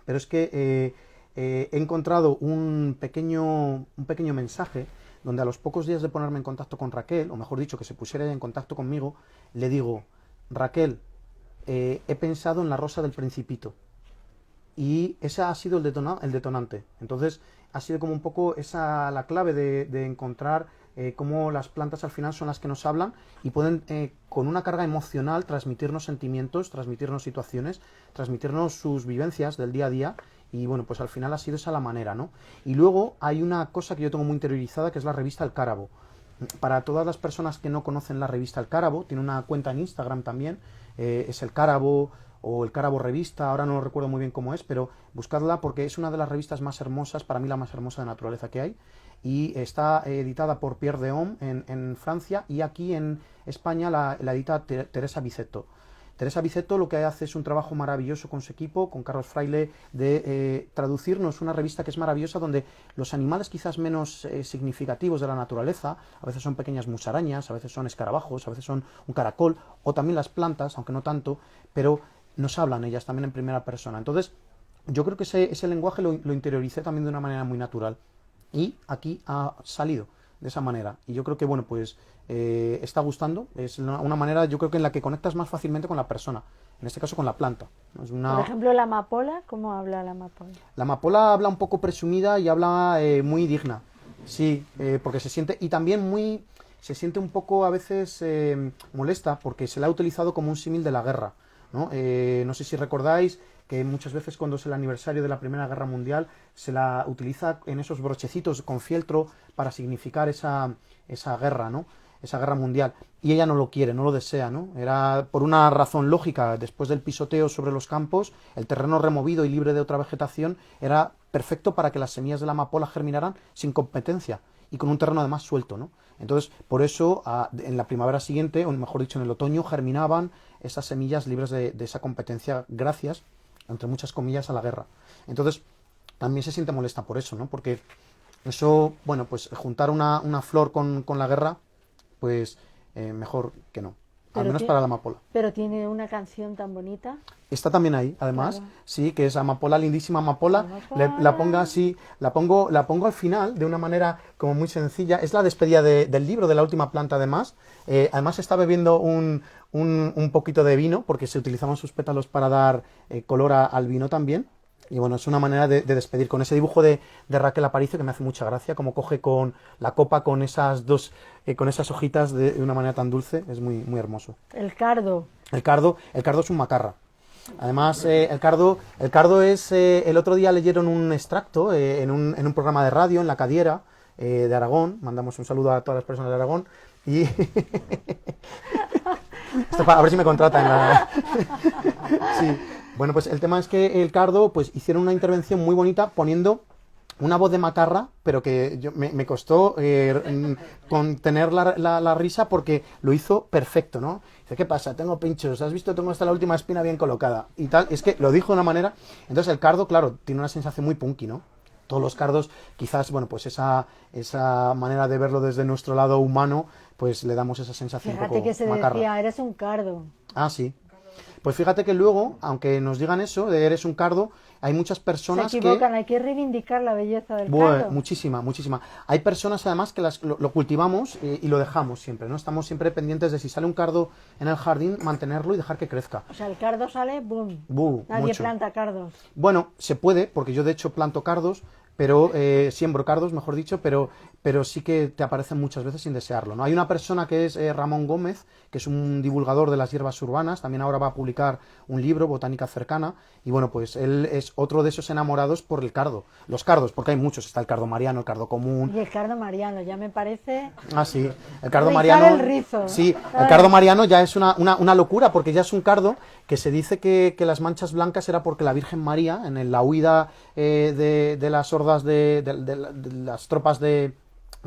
pero es que he encontrado un pequeño mensaje donde a los pocos días de ponerme en contacto con Raquel, o mejor dicho, que se pusiera ella en contacto conmigo, le digo, Raquel, he pensado en la rosa del Principito. Y ese ha sido el detonante. Entonces, ha sido como un poco esa la clave de encontrar cómo las plantas al final son las que nos hablan y pueden, con una carga emocional, transmitirnos sentimientos, transmitirnos situaciones, transmitirnos sus vivencias del día a día. Y bueno, pues al final ha sido esa la manera, ¿no? Y luego hay una cosa que yo tengo muy interiorizada, que es la revista El Cárabo. Para todas las personas que no conocen la revista El Cárabo, tiene una cuenta en Instagram también, es El Cárabo o El Cárabo Revista, ahora no lo recuerdo muy bien cómo es, pero buscadla porque es una de las revistas más hermosas, para mí la más hermosa de naturaleza que hay, y está editada por Pierre Dehomme en Francia, y aquí en España la edita Teresa Bizetto. Teresa Bizetto lo que hace es un trabajo maravilloso con su equipo, con Carlos Fraile, de traducirnos una revista que es maravillosa, donde los animales quizás menos significativos de la naturaleza, a veces son pequeñas musarañas, a veces son escarabajos, a veces son un caracol, o también las plantas, aunque no tanto, pero nos hablan ellas también en primera persona. Entonces, yo creo que ese lenguaje lo interioricé también de una manera muy natural, y aquí ha salido de esa manera. Y yo creo que, bueno, pues está gustando. Es una manera, yo creo que en la que conectas más fácilmente con la persona. En este caso con la planta. Es Por ejemplo, la amapola, ¿cómo habla la amapola? La amapola habla un poco presumida y habla muy digna. Sí, porque se siente, y también se siente un poco a veces molesta, porque se la ha utilizado como un símil de la guerra, ¿no? No sé si recordáis que muchas veces cuando es el aniversario de la Primera Guerra Mundial se la utiliza en esos brochecitos con fieltro para significar esa guerra, ¿no? Esa guerra mundial. Y ella no lo quiere, no lo desea, ¿no? Era por una razón lógica. Después del pisoteo sobre los campos, el terreno removido y libre de otra vegetación era perfecto para que las semillas de la amapola germinaran sin competencia y con un terreno además suelto, ¿no? Entonces, por eso, en la primavera siguiente, o mejor dicho, en el otoño, germinaban esas semillas libres de esa competencia gracias, entre muchas comillas, a la guerra. Entonces, también se siente molesta por eso, ¿no? Porque eso, bueno, pues juntar una flor con la guerra, pues mejor que no. al menos para la amapola. Pero tiene una canción tan bonita. Está también ahí, además, Claro. sí, que es amapola, lindísima amapola. Amapola. La ponga así, la pongo al final de una manera como muy sencilla. Es la despedida del libro, de la última planta, además. Además está bebiendo un poquito de vino, porque se utilizaban sus pétalos para dar color al vino también. Y bueno, es una manera de despedir con ese dibujo de Raquel Aparicio que me hace mucha gracia, como coge con la copa con esas con esas hojitas de una manera tan dulce, es muy, muy hermoso. El cardo. El cardo es un macarra. Además, el cardo es, el otro día leyeron un extracto en un programa de radio en La Cadiera de Aragón, mandamos un saludo a todas las personas de Aragón, y a ver si me contratan. Sí. Bueno, pues el tema es que el cardo, pues hicieron una intervención muy bonita poniendo una voz de macarra, pero que me costó contener la risa porque lo hizo perfecto, ¿no? Dice, ¿qué pasa? Tengo pinchos, ¿has visto? Tengo hasta la última espina bien colocada y tal. Es que lo dijo de una manera. Entonces el cardo, claro, tiene una sensación muy punky, ¿no? Todos los cardos, quizás, bueno, pues esa manera de verlo desde nuestro lado humano, pues le damos esa sensación un Fíjate poco que se macarra. decía, eres un cardo. Ah, sí. Pues fíjate que luego, aunque nos digan eso, de eres un cardo, hay muchas personas Se equivocan, hay que reivindicar la belleza del cardo. Muchísima, muchísima. Hay personas además que lo cultivamos y lo dejamos siempre, ¿no? Estamos siempre pendientes de si sale un cardo en el jardín, mantenerlo y dejar que crezca. O sea, el cardo sale, boom. Nadie Mucho. planta cardos. Bueno, se puede, porque yo de hecho planto cardos, pero siembro cardos, mejor dicho, pero sí que te aparecen muchas veces sin desearlo, ¿no? Hay una persona que es Ramón Gómez, que es un divulgador de las hierbas urbanas, también ahora va a publicar un libro, Botánica Cercana, y bueno, pues él es otro de esos enamorados por el cardo. Los cardos, porque hay muchos, está el cardo mariano, el cardo común. Y el cardo mariano, ya me parece... Ah, sí, el cardo Rizar mariano... el rizo. Sí, el cardo mariano ya es una locura, porque ya es un cardo que se dice que las manchas blancas era porque la Virgen María, en la huida de las hordas de las tropas de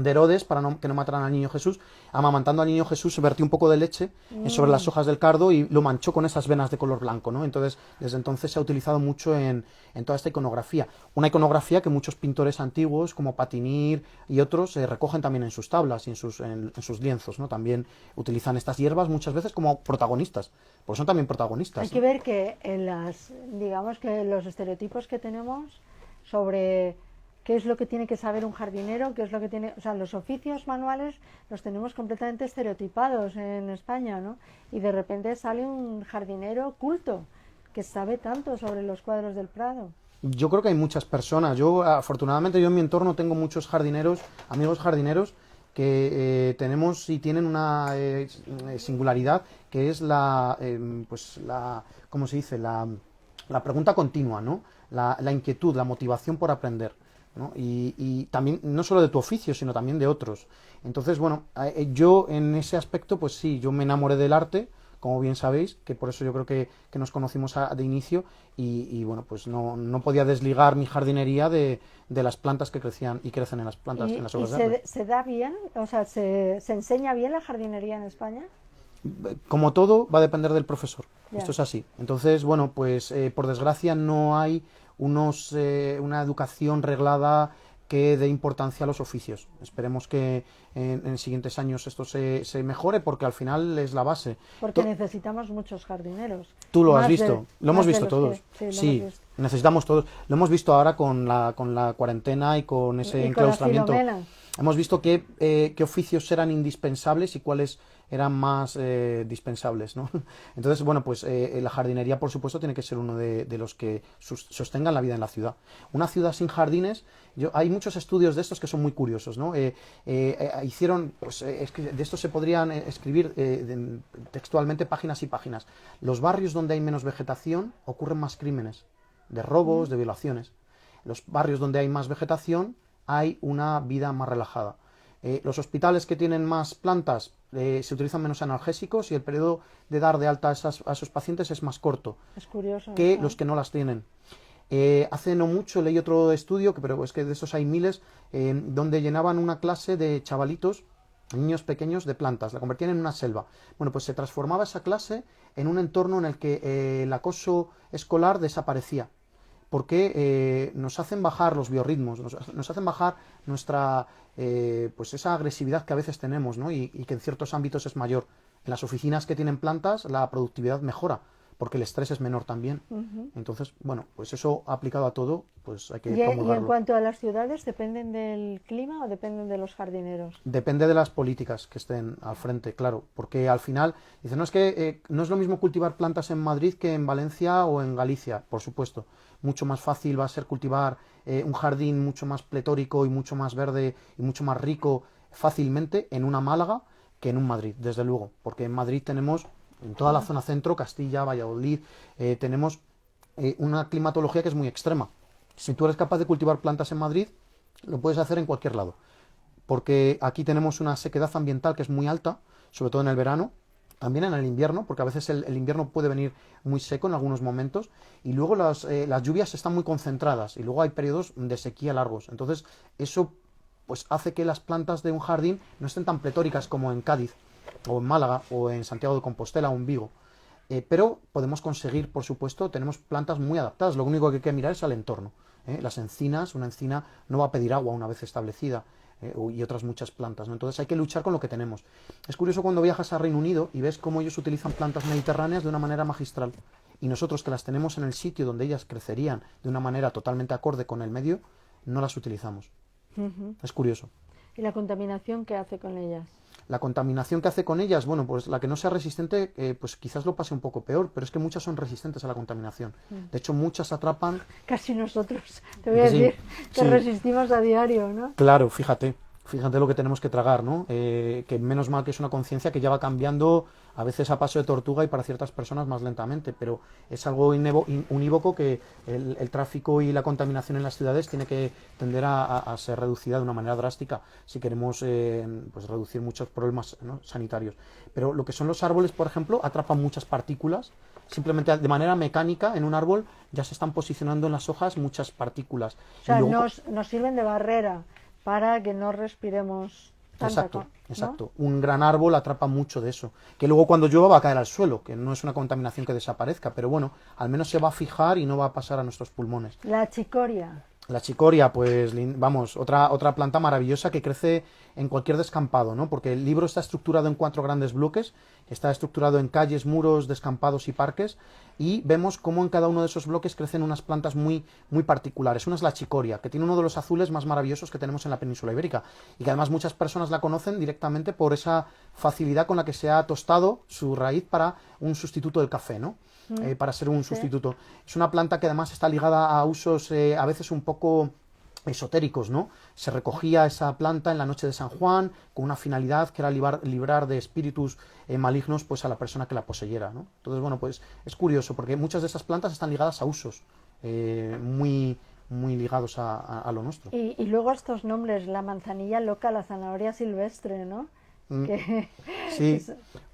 Herodes, para que no mataran al niño Jesús, amamantando al niño Jesús, se vertió un poco de leche sobre las hojas del cardo y lo manchó con esas venas de color blanco, ¿no? Entonces, desde entonces se ha utilizado mucho en toda esta iconografía. Una iconografía que muchos pintores antiguos, como Patinir y otros, recogen también en sus tablas y en sus lienzos, ¿no? También utilizan estas hierbas muchas veces como protagonistas, porque son también protagonistas. Hay que ver que digamos que los estereotipos que tenemos sobre qué es lo que tiene que saber un jardinero, qué es lo que tiene, o sea, los oficios manuales los tenemos completamente estereotipados en España, ¿no? Y de repente sale un jardinero culto que sabe tanto sobre los cuadros del Prado. Yo creo que hay muchas personas. Afortunadamente, yo en mi entorno tengo muchos jardineros, amigos jardineros, que tenemos y tienen una singularidad, que es ¿cómo se dice? La pregunta continua, ¿no? La inquietud, la motivación por aprender, ¿no? Y también, no solo de tu oficio, sino también de otros. Entonces, bueno, yo en ese aspecto, pues sí, yo me enamoré del arte, como bien sabéis, que por eso yo creo que nos conocimos de inicio, y bueno, pues no podía desligar mi jardinería de las plantas que crecían y crecen en las plantas, en las obras de arte. ¿Se da bien? O sea, ¿se enseña bien la jardinería en España? Como todo, va a depender del profesor. Ya. Esto es así. Entonces, bueno, pues por desgracia no hay una educación reglada que dé importancia a los oficios. Esperemos que en siguientes años esto se mejore, porque al final es la base. Porque necesitamos muchos jardineros. Tú lo has Más visto, lo hemos visto todos. Sí, necesitamos todos. Lo hemos visto ahora con la cuarentena y con ese enclaustramiento. Hemos visto qué oficios eran indispensables y cuáles eran más dispensables, ¿no? Entonces, bueno, pues la jardinería, por supuesto, tiene que ser uno de los que sostengan la vida en la ciudad. Una ciudad sin jardines, hay muchos estudios de estos que son muy curiosos, ¿no? Hicieron, pues, de estos se podrían escribir textualmente páginas y páginas. Los barrios donde hay menos vegetación ocurren más crímenes, de robos, de violaciones. Los barrios donde hay más vegetación hay una vida más relajada. Los hospitales que tienen más plantas se utilizan menos analgésicos y el periodo de dar de alta a esos pacientes es más corto. Es curioso, que los que no las tienen. Hace no mucho leí otro estudio, pero es que de esos hay miles, donde llenaban una clase de chavalitos, niños pequeños, de plantas, la convertían en una selva. Bueno, pues se transformaba esa clase en un entorno en el que el acoso escolar desaparecía, porque nos hacen bajar los biorritmos, nos hacen bajar nuestra pues esa agresividad que a veces tenemos, ¿no? y que en ciertos ámbitos es mayor En las oficinas que tienen plantas la productividad mejora, porque el estrés es menor también. Entonces, bueno, pues eso aplicado a todo, pues hay que ¿Y en promulgarlo. cuanto a las ciudades, dependen del clima o dependen de los jardineros? Depende de las políticas que estén al frente, claro, porque al final, dicen, no es que no es lo mismo cultivar plantas en Madrid que en Valencia o en Galicia, por supuesto. Mucho más fácil va a ser cultivar un jardín mucho más pletórico y mucho más verde y mucho más rico fácilmente en una Málaga que en un Madrid, desde luego, porque en Madrid tenemos, en toda la zona centro, Castilla, Valladolid, tenemos una climatología que es muy extrema. Si tú eres capaz de cultivar plantas en Madrid, lo puedes hacer en cualquier lado, porque aquí tenemos una sequedad ambiental que es muy alta, sobre todo en el verano, también en el invierno, porque a veces el invierno puede venir muy seco en algunos momentos, y luego las lluvias están muy concentradas, y luego hay periodos de sequía largos. Entonces, eso pues hace que las plantas de un jardín no estén tan pletóricas como en Cádiz, o en Málaga, o en Santiago de Compostela, o en Vigo. Pero podemos conseguir, por supuesto, tenemos plantas muy adaptadas. Lo único que hay que mirar es al entorno. Las encinas, una encina no va a pedir agua una vez establecida, y otras muchas plantas, ¿no? Entonces hay que luchar con lo que tenemos. Es curioso cuando viajas a Reino Unido y ves cómo ellos utilizan plantas mediterráneas de una manera magistral. Y nosotros, que las tenemos en el sitio donde ellas crecerían de una manera totalmente acorde con el medio, no las utilizamos. Es curioso. ¿Y la contaminación qué hace con ellas? La contaminación que hace con ellas, bueno, pues la que no sea resistente, pues quizás lo pase un poco peor, pero es que muchas son resistentes a la contaminación. De hecho, muchas atrapan... Casi nosotros, te voy a Sí, decir, que sí. resistimos a diario, ¿no? Claro, fíjate lo que tenemos que tragar, ¿no? Que menos mal que es una conciencia que ya va cambiando, a veces a paso de tortuga y para ciertas personas más lentamente, pero es algo unívoco que el tráfico y la contaminación en las ciudades tiene que tender a ser reducida de una manera drástica si queremos pues reducir muchos problemas, ¿no?, sanitarios. Pero lo que son los árboles, por ejemplo, atrapan muchas partículas. Simplemente de manera mecánica en un árbol ya se están posicionando en las hojas muchas partículas. O sea, Y luego... nos sirven de barrera para que no respiremos tanta Exacto, ¿no? exacto. Un gran árbol atrapa mucho de eso. Que luego cuando llueva va a caer al suelo, que no es una contaminación que desaparezca, pero bueno, al menos se va a fijar y no va a pasar a nuestros pulmones. La chicoria. La chicoria, pues vamos, otra planta maravillosa que crece en cualquier descampado, ¿no? Porque el libro está estructurado en 4 grandes bloques, está estructurado en calles, muros, descampados y parques, y vemos cómo en cada uno de esos bloques crecen unas plantas muy, muy particulares. Una es la chicoria, que tiene uno de los azules más maravillosos que tenemos en la península ibérica, y que además muchas personas la conocen directamente por esa facilidad con la que se ha tostado su raíz para un sustituto del café, ¿no? Para ser un sustituto. Es una planta que además está ligada a usos a veces un poco esotéricos, ¿no? Se recogía esa planta en la noche de San Juan con una finalidad que era librar de espíritus malignos pues a la persona que la poseyera, ¿no? Entonces, bueno, pues es curioso porque muchas de esas plantas están ligadas a usos muy ligados a lo nuestro. Y luego estos nombres, la manzanilla loca, la zanahoria silvestre, ¿no? Que Sí,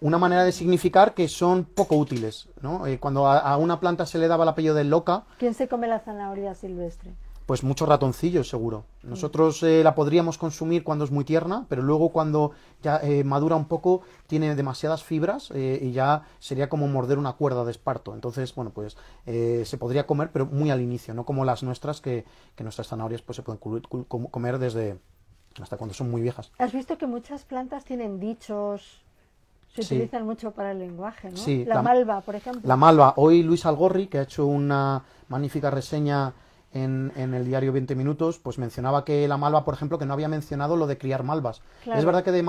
una manera de significar que son poco útiles, ¿no? Cuando a una planta se le daba el apellido de loca, ¿Quién se come la zanahoria silvestre? pues muchos ratoncillos seguro. Nosotros la podríamos consumir cuando es muy tierna, pero luego cuando ya madura un poco tiene demasiadas fibras y ya sería como morder una cuerda de esparto. Entonces, bueno, pues se podría comer, pero muy al inicio, no como las nuestras, que nuestras zanahorias pues se pueden comer desde hasta cuando son muy viejas. ¿Has visto que muchas plantas tienen dichos? Se Sí. utilizan mucho para el lenguaje, ¿no? Sí, La malva, por ejemplo. La malva. Hoy Luis Algorri, que ha hecho una magnífica reseña en el diario 20 Minutos, pues mencionaba que la malva, por ejemplo, que no había mencionado lo de criar malvas. Claro. Es verdad que de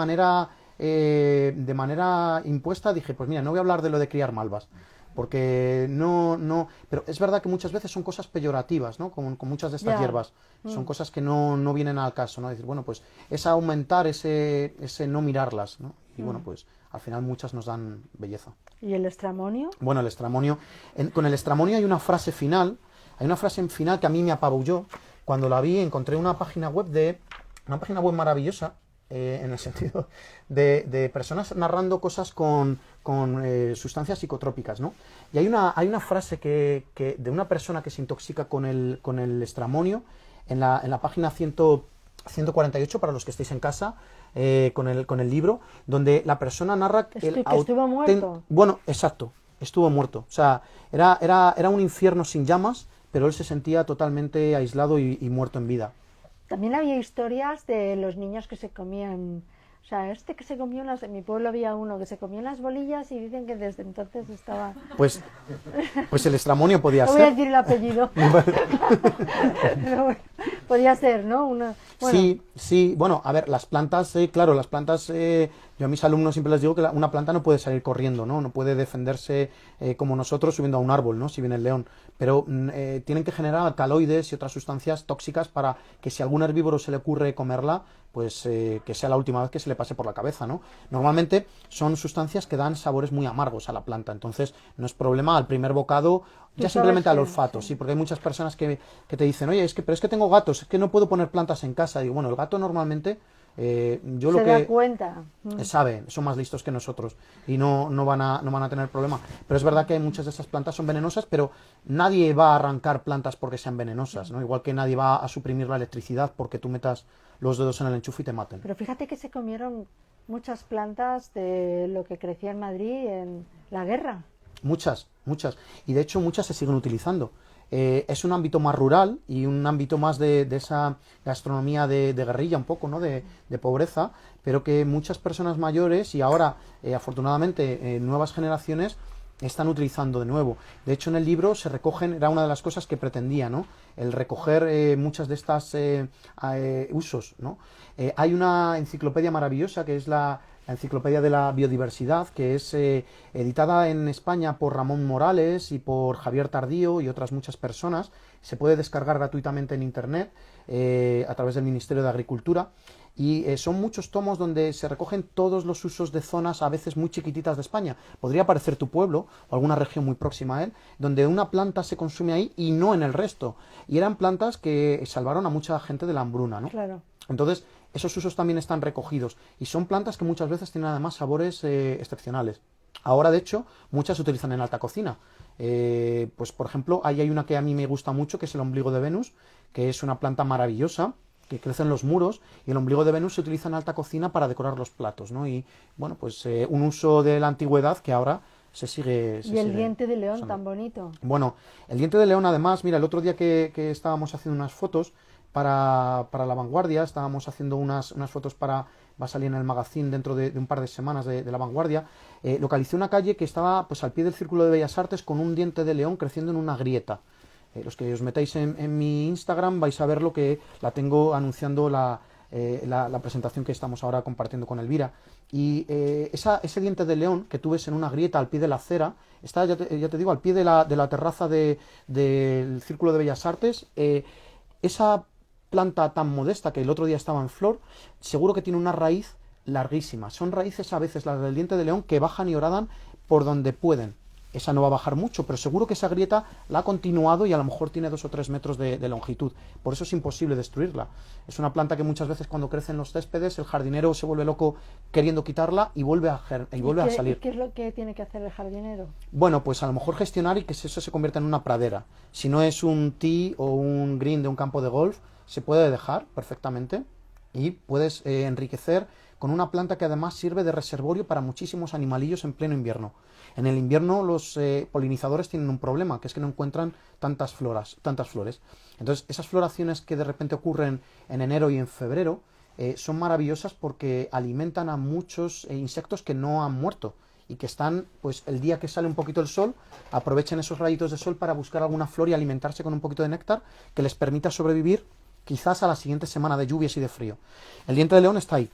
manera impuesta dije, pues mira, no voy a hablar de lo de criar malvas, porque no, pero es verdad que muchas veces son cosas peyorativas, ¿no? Con muchas de estas Ya. hierbas, son cosas que no vienen al caso, ¿no? Decir, bueno, pues es aumentar ese no mirarlas, ¿no? Y bueno, pues al final muchas nos dan belleza. ¿Y el estramonio? Bueno, el estramonio, con el estramonio hay una frase final que a mí me apabulló. Cuando la vi, encontré una página web maravillosa, en el sentido de personas narrando cosas con sustancias psicotrópicas, ¿no? Y hay una frase que de una persona que se intoxica con el estramonio en la página 148, para los que estéis en casa, con el libro, donde la persona narra Que estuvo muerto. Bueno, exacto, estuvo muerto. O sea, era un infierno sin llamas, pero él se sentía totalmente aislado y muerto en vida. También había historias de los niños que se comían O sea, este que se comió en mi pueblo había uno que se comió las bolillas y dicen que desde entonces estaba... Pues el estramonio podía No voy a ser. decir el apellido. Pero bueno, podía ser, ¿no? Bueno, Sí, sí, bueno, a ver, las plantas, claro, las plantas, yo a mis alumnos siempre les digo que una planta no puede salir corriendo, ¿no? No puede defenderse como nosotros subiendo a un árbol, ¿no? Si viene el león, pero tienen que generar alcaloides y otras sustancias tóxicas para que si a algún herbívoro se le ocurre comerla, pues que sea la última vez que se le pase por la cabeza, ¿no? Normalmente son sustancias que dan sabores muy amargos a la planta, entonces no es problema al primer bocado, ya simplemente al olfato, sí, porque hay muchas personas que te dicen, oye, pero es que tengo gatos, es que no puedo poner plantas en casa. Digo, bueno, el gato normalmente, yo lo se que da cuenta. saben, son más listos que nosotros y no van a tener problema. Pero es verdad que muchas de esas plantas son venenosas, pero nadie va a arrancar plantas porque sean venenosas, ¿no? Igual que nadie va a suprimir la electricidad porque tú metas los dedos en el enchufe y te maten. Pero fíjate que se comieron muchas plantas de lo que crecía en Madrid en la guerra. Muchas, muchas. Y de hecho muchas se siguen utilizando. Es un ámbito más rural y un ámbito más de esa gastronomía de guerrilla un poco, ¿no? De pobreza, pero que muchas personas mayores y ahora, afortunadamente, nuevas generaciones están utilizando de nuevo. De hecho, en el libro se recogen, era una de las cosas que pretendía, ¿no? El recoger muchas de estas usos, ¿no? Hay una enciclopedia maravillosa que es la Enciclopedia de la Biodiversidad, que es editada en España por Ramón Morales y por Javier Tardío y otras muchas personas. Se puede descargar gratuitamente en Internet a través del Ministerio de Agricultura. Y son muchos tomos donde se recogen todos los usos de zonas a veces muy chiquititas de España. Podría parecer tu pueblo o alguna región muy próxima a él, donde una planta se consume ahí y no en el resto. Y eran plantas que salvaron a mucha gente de la hambruna, ¿no? Claro. Entonces, esos usos también están recogidos. Y son plantas que muchas veces tienen además sabores excepcionales. Ahora, de hecho, muchas se utilizan en alta cocina. Pues, por ejemplo, ahí hay una que a mí me gusta mucho, que es el ombligo de Venus, que es una planta maravillosa, que crece en los muros, y el ombligo de Venus se utiliza en alta cocina para decorar los platos, ¿no? Y, bueno, pues un uso de la antigüedad que ahora se sigue... Y el diente de león usando. tan bonito. Bueno, el diente de león, además, mira, el otro día que estábamos haciendo unas fotos para La Vanguardia, estábamos haciendo unas fotos va a salir en el magazine dentro de un par de semanas de La Vanguardia, localicé una calle que estaba pues al pie del Círculo de Bellas Artes con un diente de león creciendo en una grieta. Los que os metáis en mi Instagram vais a ver lo que la tengo anunciando la presentación que estamos ahora compartiendo con Elvira. Y ese diente de león que tú ves en una grieta al pie de la acera, está, ya te digo, al pie de la terraza del Círculo de Bellas Artes. Esa planta tan modesta que el otro día estaba en flor, seguro que tiene una raíz larguísima. Son raíces a veces las del diente de león que bajan y horadan por donde pueden. Esa no va a bajar mucho, pero seguro que esa grieta la ha continuado y a lo mejor tiene 2 o 3 metros de longitud. Por eso es imposible destruirla. Es una planta que muchas veces cuando crecen los céspedes el jardinero se vuelve loco queriendo quitarla y vuelve a salir. ¿Y qué es lo que tiene que hacer el jardinero? Bueno, pues a lo mejor gestionar y que eso se convierta en una pradera. Si no es un tee o un green de un campo de golf, se puede dejar perfectamente y puedes enriquecer con una planta que además sirve de reservorio para muchísimos animalillos en pleno invierno. En el invierno los polinizadores tienen un problema, que es que no encuentran tantas flores. Entonces, esas floraciones que de repente ocurren en enero y en febrero son maravillosas porque alimentan a muchos insectos que no han muerto y que están, pues el día que sale un poquito el sol, aprovechan esos rayitos de sol para buscar alguna flor y alimentarse con un poquito de néctar que les permita sobrevivir quizás a la siguiente semana de lluvias y de frío. El diente de león está ahí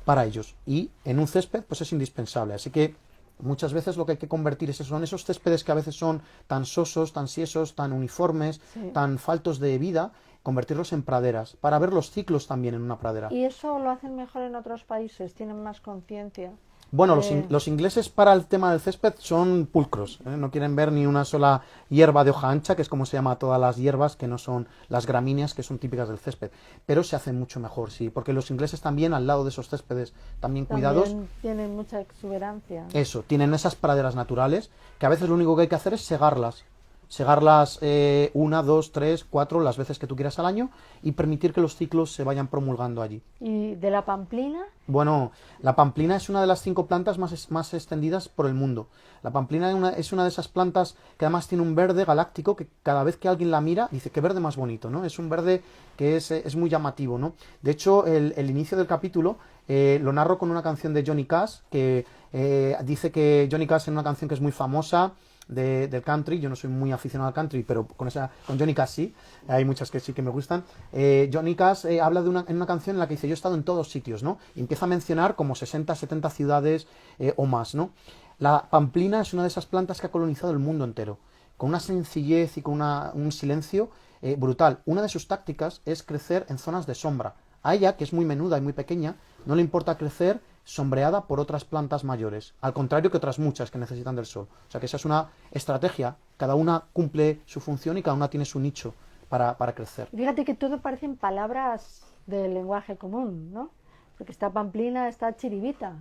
para ellos y en un césped pues es indispensable, así que muchas veces lo que hay que convertir son esos céspedes que a veces son tan sosos, tan siesos, tan uniformes, Sí. tan faltos de vida, convertirlos en praderas, para ver los ciclos también en una pradera. Y eso lo hacen mejor en otros países, tienen más conciencia. Bueno, los ingleses para el tema del césped son pulcros, ¿eh? No quieren ver ni una sola hierba de hoja ancha, que es como se llama a todas las hierbas que no son las gramíneas, que son típicas del césped. Pero se hace mucho mejor, sí, porque los ingleses también, al lado de esos céspedes también cuidados, También tienen mucha exuberancia. eso, tienen esas praderas naturales, que a veces lo único que hay que hacer es segarlas. segarlas 1, 2, 3, 4, las veces que tú quieras al año y permitir que los ciclos se vayan promulgando allí. ¿Y de la pamplina? Bueno, la pamplina es una de las 5 plantas más extendidas por el mundo. La pamplina es una de esas plantas que además tiene un verde galáctico que cada vez que alguien la mira dice qué verde más bonito, ¿no? Es un verde que es muy llamativo, ¿no? De hecho, el inicio del capítulo lo narro con una canción de Johnny Cash que dice que Johnny Cash en una canción que es muy famosa del country, yo no soy muy aficionado al country, pero con Johnny Cash sí, hay muchas que sí que me gustan. Johnny Cash habla en una canción en la que dice yo he estado en todos sitios, ¿no? Y empieza a mencionar como 60, 70 ciudades o más, ¿no? La pamplina es una de esas plantas que ha colonizado el mundo entero, con una sencillez y con un silencio brutal. Una de sus tácticas es crecer en zonas de sombra. A ella, que es muy menuda y muy pequeña, no le importa crecer sombreada por otras plantas mayores, al contrario que otras muchas que necesitan del sol. O sea que esa es una estrategia, cada una cumple su función y cada una tiene su nicho para crecer. Fíjate que todo parecen palabras del lenguaje común, ¿no? Porque está pamplina, está chiribita.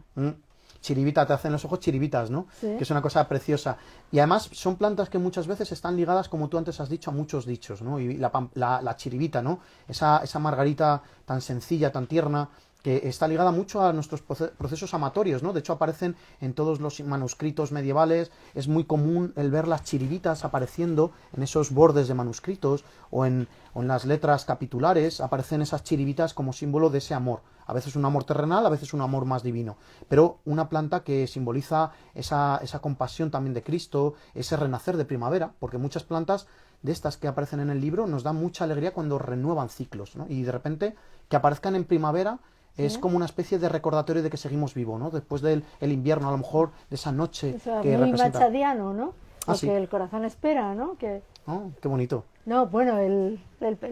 Chiribita, te hacen los ojos chiribitas, ¿no? Sí. Que es una cosa preciosa. Y además son plantas que muchas veces están ligadas, como tú antes has dicho, a muchos dichos, ¿no? Y la chiribita, ¿no? Esa margarita tan sencilla, tan tierna, que está ligada mucho a nuestros procesos amatorios, ¿no? De hecho aparecen en todos los manuscritos medievales, es muy común el ver las chiribitas apareciendo en esos bordes de manuscritos o en las letras capitulares, aparecen esas chiribitas como símbolo de ese amor, a veces un amor terrenal, a veces un amor más divino, pero una planta que simboliza esa compasión también de Cristo, ese renacer de primavera, porque muchas plantas de estas que aparecen en el libro nos dan mucha alegría cuando renuevan ciclos, ¿no? Y de repente que aparezcan en primavera es como una especie de recordatorio de que seguimos vivos, ¿no? Después del invierno, a lo mejor, de esa noche Eso, que muy representa. machadiano, ¿no? Lo Sí. que el corazón espera, ¿no? Que... Oh, qué bonito. No, bueno, el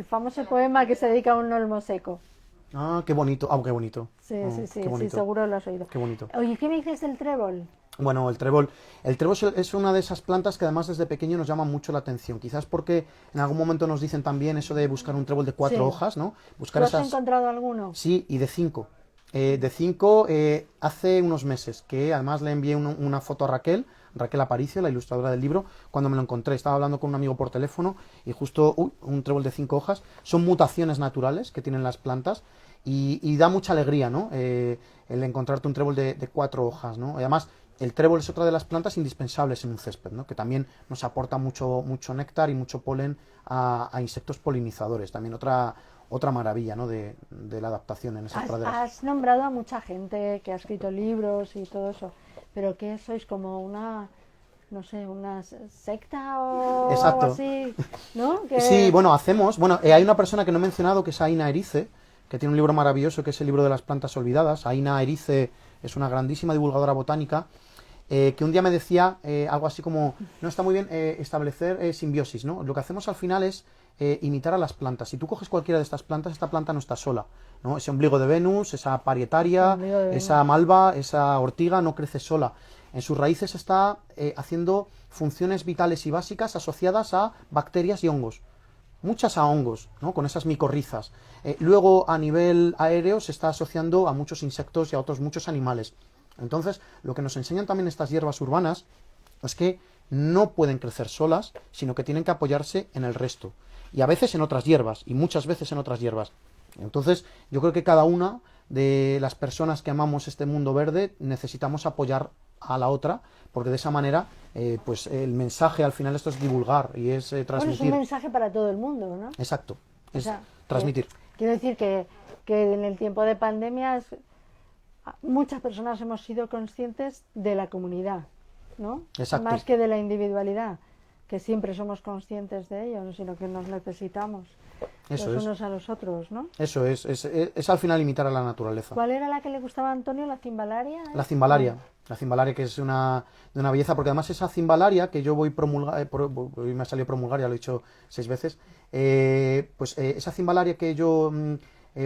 famoso poema que se dedica a un olmo seco. Ah, qué bonito. Ah, qué bonito. Sí, Oh, sí, qué sí, bonito. seguro lo has oído. Qué bonito. Oye, ¿qué me dices del trébol? Bueno, el trébol. El trébol es una de esas plantas que además desde pequeño nos llama mucho la atención. Quizás porque en algún momento nos dicen también eso de buscar un trébol de 4 Sí. hojas, ¿no? ¿Tú Buscar has esas. encontrado alguno? Sí, y de 5. De 5 hace unos meses, que además le envié una foto a Raquel Aparicio, la ilustradora del libro, cuando me lo encontré. Estaba hablando con un amigo por teléfono y justo, un trébol de 5 hojas. Son mutaciones naturales que tienen las plantas y da mucha alegría, ¿no? El encontrarte un trébol de 4 hojas, ¿no? Y además, el trébol es otra de las plantas indispensables en un césped, ¿no? Que también nos aporta mucho néctar y mucho polen a insectos polinizadores. También otra maravilla, ¿no? de la adaptación en esas praderas. Has nombrado a mucha gente que ha escrito libros y todo eso, pero ¿qué sois? Como una, no sé, una secta o Exacto. algo así, ¿no? Sí, bueno, hay una persona que no he mencionado que es Aina Erice, que tiene un libro maravilloso que es el libro de las plantas olvidadas. Aina Erice es una grandísima divulgadora botánica que un día me decía algo así como, no está muy bien establecer simbiosis, ¿no? Lo que hacemos al final es imitar a las plantas. Si tú coges cualquiera de estas plantas, esta planta no está sola, ¿no? Ese ombligo de Venus, esa parietaria, esa malva, esa ortiga no crece sola. En sus raíces está haciendo funciones vitales y básicas asociadas a bacterias y hongos. Muchas a hongos, ¿no? Con esas micorrizas. Luego, a nivel aéreo, se está asociando a muchos insectos y a otros muchos animales. Entonces, lo que nos enseñan también estas hierbas urbanas es que no pueden crecer solas, sino que tienen que apoyarse en el resto. Y a veces en otras hierbas, y muchas veces en otras hierbas. Entonces, yo creo que cada una de las personas que amamos este mundo verde necesitamos apoyar a la otra, porque de esa manera, pues el mensaje al final esto es divulgar y es Bueno, transmitir. es un mensaje para todo el mundo, ¿no? Exacto, O es sea, transmitir. Quiero decir que en el tiempo de pandemia muchas personas hemos sido conscientes de la comunidad, ¿no? Exacto. Más que de la individualidad, que siempre somos conscientes de ello, sino que nos necesitamos Eso los es. unos a los otros, ¿no? Eso es al final imitar a la naturaleza. ¿Cuál era la que le gustaba a Antonio? ¿La cimbalaria? La cimbalaria que es de una belleza, porque además esa cimbalaria que yo voy promulgar, hoy me ha salido promulgar, ya lo he dicho 6 veces, esa cimbalaria que yo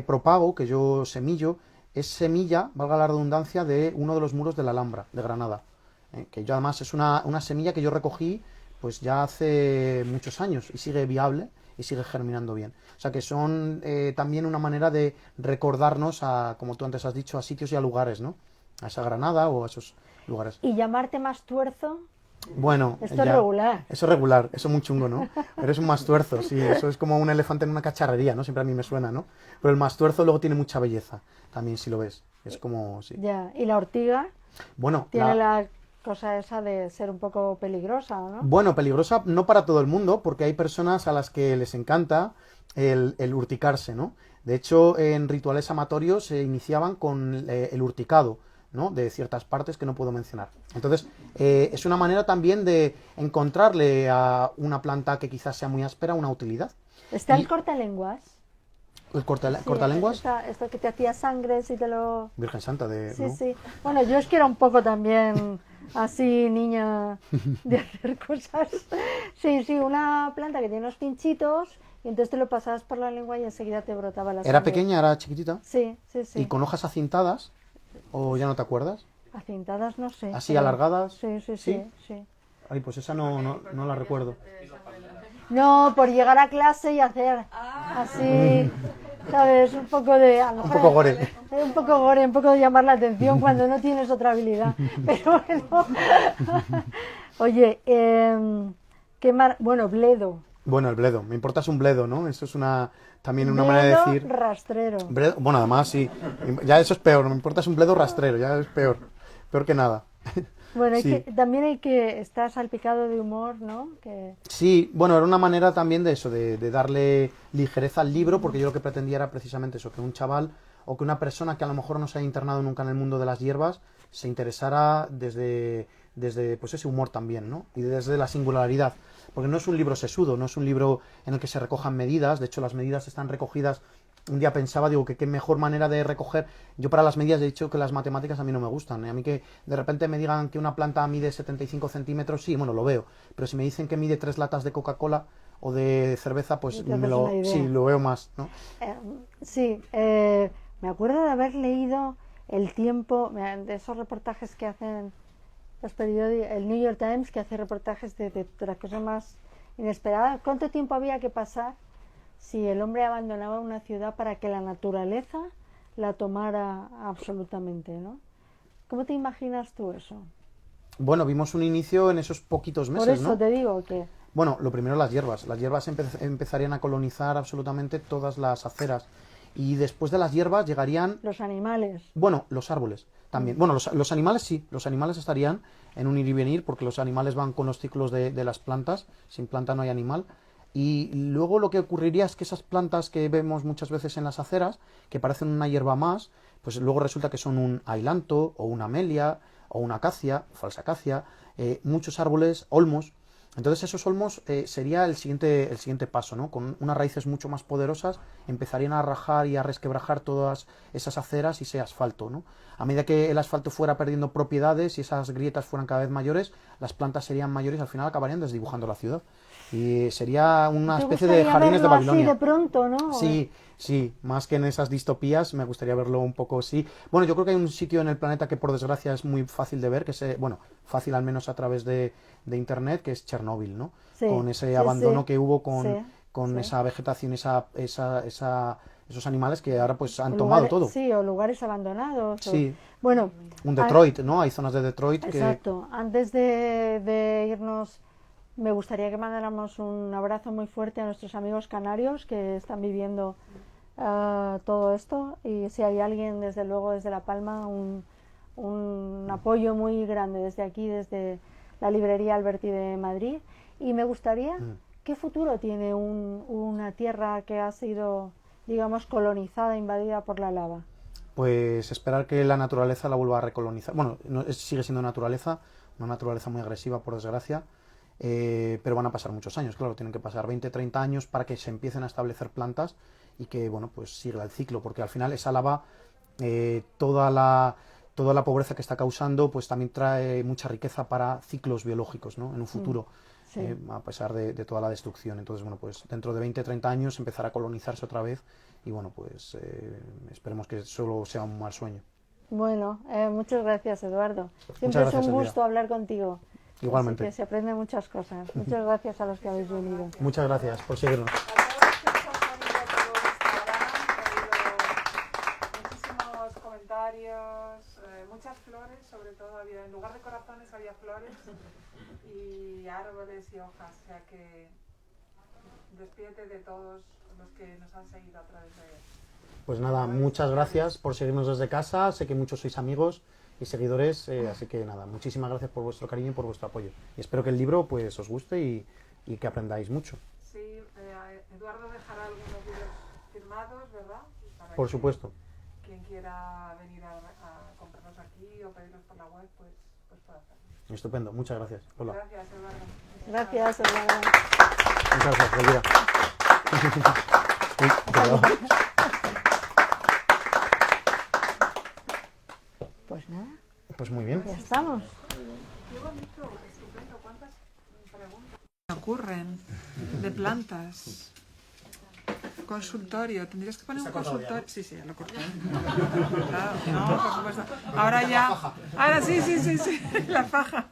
propago, que yo semillo, es semilla, valga la redundancia, de uno de los muros de la Alhambra, de Granada, que yo además es una semilla que yo recogí pues ya hace muchos años y sigue viable y sigue germinando bien. O sea que son también una manera de recordarnos a, como tú antes has dicho, a sitios y a lugares, ¿no? A esa Granada o a esos lugares. ¿Y llamarte más tuerzo? Bueno, Esto es regular. Eso es regular, eso es muy chungo, ¿no? Pero es un mastuerzo, sí, eso es como un elefante en una cacharrería, ¿no? Siempre a mí me suena, ¿no? Pero el mastuerzo luego tiene mucha belleza, también si lo ves. Es como, sí. Ya, y la ortiga Bueno, tiene la cosa esa de ser un poco peligrosa, ¿no? bueno, peligrosa no para todo el mundo, porque hay personas a las que les encanta el urticarse, ¿no? De hecho, en rituales amatorios se iniciaban con el urticado, ¿no? De ciertas partes que no puedo mencionar. Entonces, es una manera también de encontrarle a una planta que quizás sea muy áspera una utilidad. Está Y el cortalenguas. el Sí, cortalenguas, esto que te hacía sangre si te lo... Virgen Santa, Sí, ¿no? sí. Bueno, yo es que era un poco también así, niña, de hacer cosas. Sí, sí, una planta que tiene unos pinchitos y entonces te lo pasabas por la lengua y enseguida te brotaba la sangre. ¿Era pequeña, era chiquitita? Sí, sí, sí. ¿Y con hojas acintadas? ¿O ya no te acuerdas? Acintadas, no sé. ¿Así pero- alargadas? Sí, sí, ¿Sí? sí, sí. Ay, pues esa no la recuerdo. No, por llegar a clase y hacer así, ¿sabes? Un poco de... a lo Un mejor poco gore. un poco gore, un poco de llamar la atención cuando no tienes otra habilidad. Pero bueno. Oye, bueno, bledo. Bueno, el bledo. Me importa es un bledo, ¿no? Eso es también una manera de Bledo decir... rastrero. Bueno, además sí. Ya eso es peor. No me importa es un bledo rastrero. Ya es peor. Peor que nada. Bueno, Sí. también hay que estar salpicado de humor, ¿no? Que... Sí, bueno, era una manera también de eso, de darle ligereza al libro, porque yo lo que pretendía era precisamente eso, que un chaval o que una persona que a lo mejor no se haya internado nunca en el mundo de las hierbas se interesara desde pues ese humor también, ¿no? Y desde la singularidad. Porque no es un libro sesudo, no es un libro en el que se recojan medidas, de hecho las medidas están recogidas. Un día pensaba, digo, que qué mejor manera de recoger. Yo para las medidas he dicho que las matemáticas a mí no me gustan. A mí que de repente me digan que una planta mide 75 centímetros, sí, bueno, lo veo. Pero si me dicen que mide 3 latas de Coca-Cola o de cerveza, pues Te haces una idea. sí, lo veo más, ¿no? Sí, me acuerdo de haber leído El Tiempo, de esos reportajes que hacen los periódicos, el New York Times, que hace reportajes de las cosas más inesperadas. ¿Cuánto tiempo había que pasar si el hombre abandonaba una ciudad para que la naturaleza la tomara absolutamente, ¿no? ¿Cómo te imaginas tú eso? Bueno, vimos un inicio en esos poquitos meses, Por eso ¿no? te digo que... Bueno, lo primero las hierbas. Las hierbas empezarían a colonizar absolutamente todas las aceras. Y después de las hierbas llegarían... Los animales. Bueno, los árboles también. Bueno, los animales sí, los animales estarían en un ir y venir porque los animales van con los ciclos de las plantas. Sin planta no hay animal. Y luego lo que ocurriría es que esas plantas que vemos muchas veces en las aceras, que parecen una hierba más, pues luego resulta que son un ailanto o una amelia o una acacia, falsa acacia, muchos árboles, olmos. Entonces esos olmos sería el siguiente paso, ¿no? Con unas raíces mucho más poderosas empezarían a rajar y a resquebrajar todas esas aceras y ese asfalto, ¿no? A medida que el asfalto fuera perdiendo propiedades y esas grietas fueran cada vez mayores, las plantas serían mayores y al final acabarían desdibujando la ciudad. Y sería una ¿Te especie de gustaría jardines de verlo así Babilonia. de pronto, no? Sí, sí, más que en esas distopías, me gustaría verlo un poco, sí. Bueno, yo creo que hay un sitio en el planeta que por desgracia es muy fácil de ver, bueno, fácil al menos a través de internet, que es Chernóbil, ¿no? Sí, Con ese sí, abandono sí. que hubo Sí, con sí. esa vegetación, esos animales que ahora pues han tomado todo. Sí, o lugares abandonados. Sí. Bueno, Un Detroit, ¿no? Hay zonas de Detroit que... exacto. Antes de irnos, me gustaría que mandáramos un abrazo muy fuerte a nuestros amigos canarios que están viviendo todo esto. Y si hay alguien, desde luego, desde La Palma, un apoyo muy grande desde aquí, desde la librería Alberti de Madrid. Y me gustaría, ¿qué futuro tiene una tierra que ha sido, digamos, colonizada, invadida por la lava? Pues esperar que la naturaleza la vuelva a recolonizar. Bueno, sigue siendo naturaleza, una naturaleza muy agresiva, por desgracia, pero van a pasar muchos años, claro, tienen que pasar 20, 30 años para que se empiecen a establecer plantas y que, bueno, pues siga el ciclo, porque al final esa lava, toda la pobreza que está causando, pues también trae mucha riqueza para ciclos biológicos, ¿no? En un futuro. Sí. A pesar de toda la destrucción. Entonces, bueno, pues dentro de 20, 30 años empezará a colonizarse otra vez y, bueno, pues esperemos que solo sea un mal sueño. Bueno, muchas gracias, Eduardo. Siempre Muchas gracias, es un Elvira. gusto hablar contigo. Igualmente. Así que se aprenden muchas cosas. Muchas gracias a los que habéis venido. Muchas gracias por seguirnos. A todos los que nos han unido por Instagram, he oído muchísimos comentarios, muchas flores, sobre todo había, en lugar de corazones había había flores y árboles y hojas, o sea que despídete de todos los que nos han seguido a través de... Pues nada, muchas gracias por seguirnos desde casa, sé que muchos sois amigos y seguidores, así que nada, muchísimas gracias por vuestro cariño y por vuestro apoyo. Y espero que el libro pues os guste y que aprendáis mucho. Sí, Eduardo dejará algunos libros firmados, ¿verdad? Para Por que supuesto. quien quiera venir a comprarlos aquí o pedirlos por la web, pues puede hacerlo. Estupendo, muchas gracias. Hola. Gracias, Eduardo. Gracias, Eduardo. Muchas gracias, Elvira. Uy, perdón. Pues nada, Pues muy bien. ya estamos. Qué bonito, estupendo. ¿Cuántas preguntas me ocurren de plantas? Consultorio, tendrías que poner un consultorio. Sí, ya lo corté. Claro, no, por supuesto. Ahora ya. Ahora sí, la faja.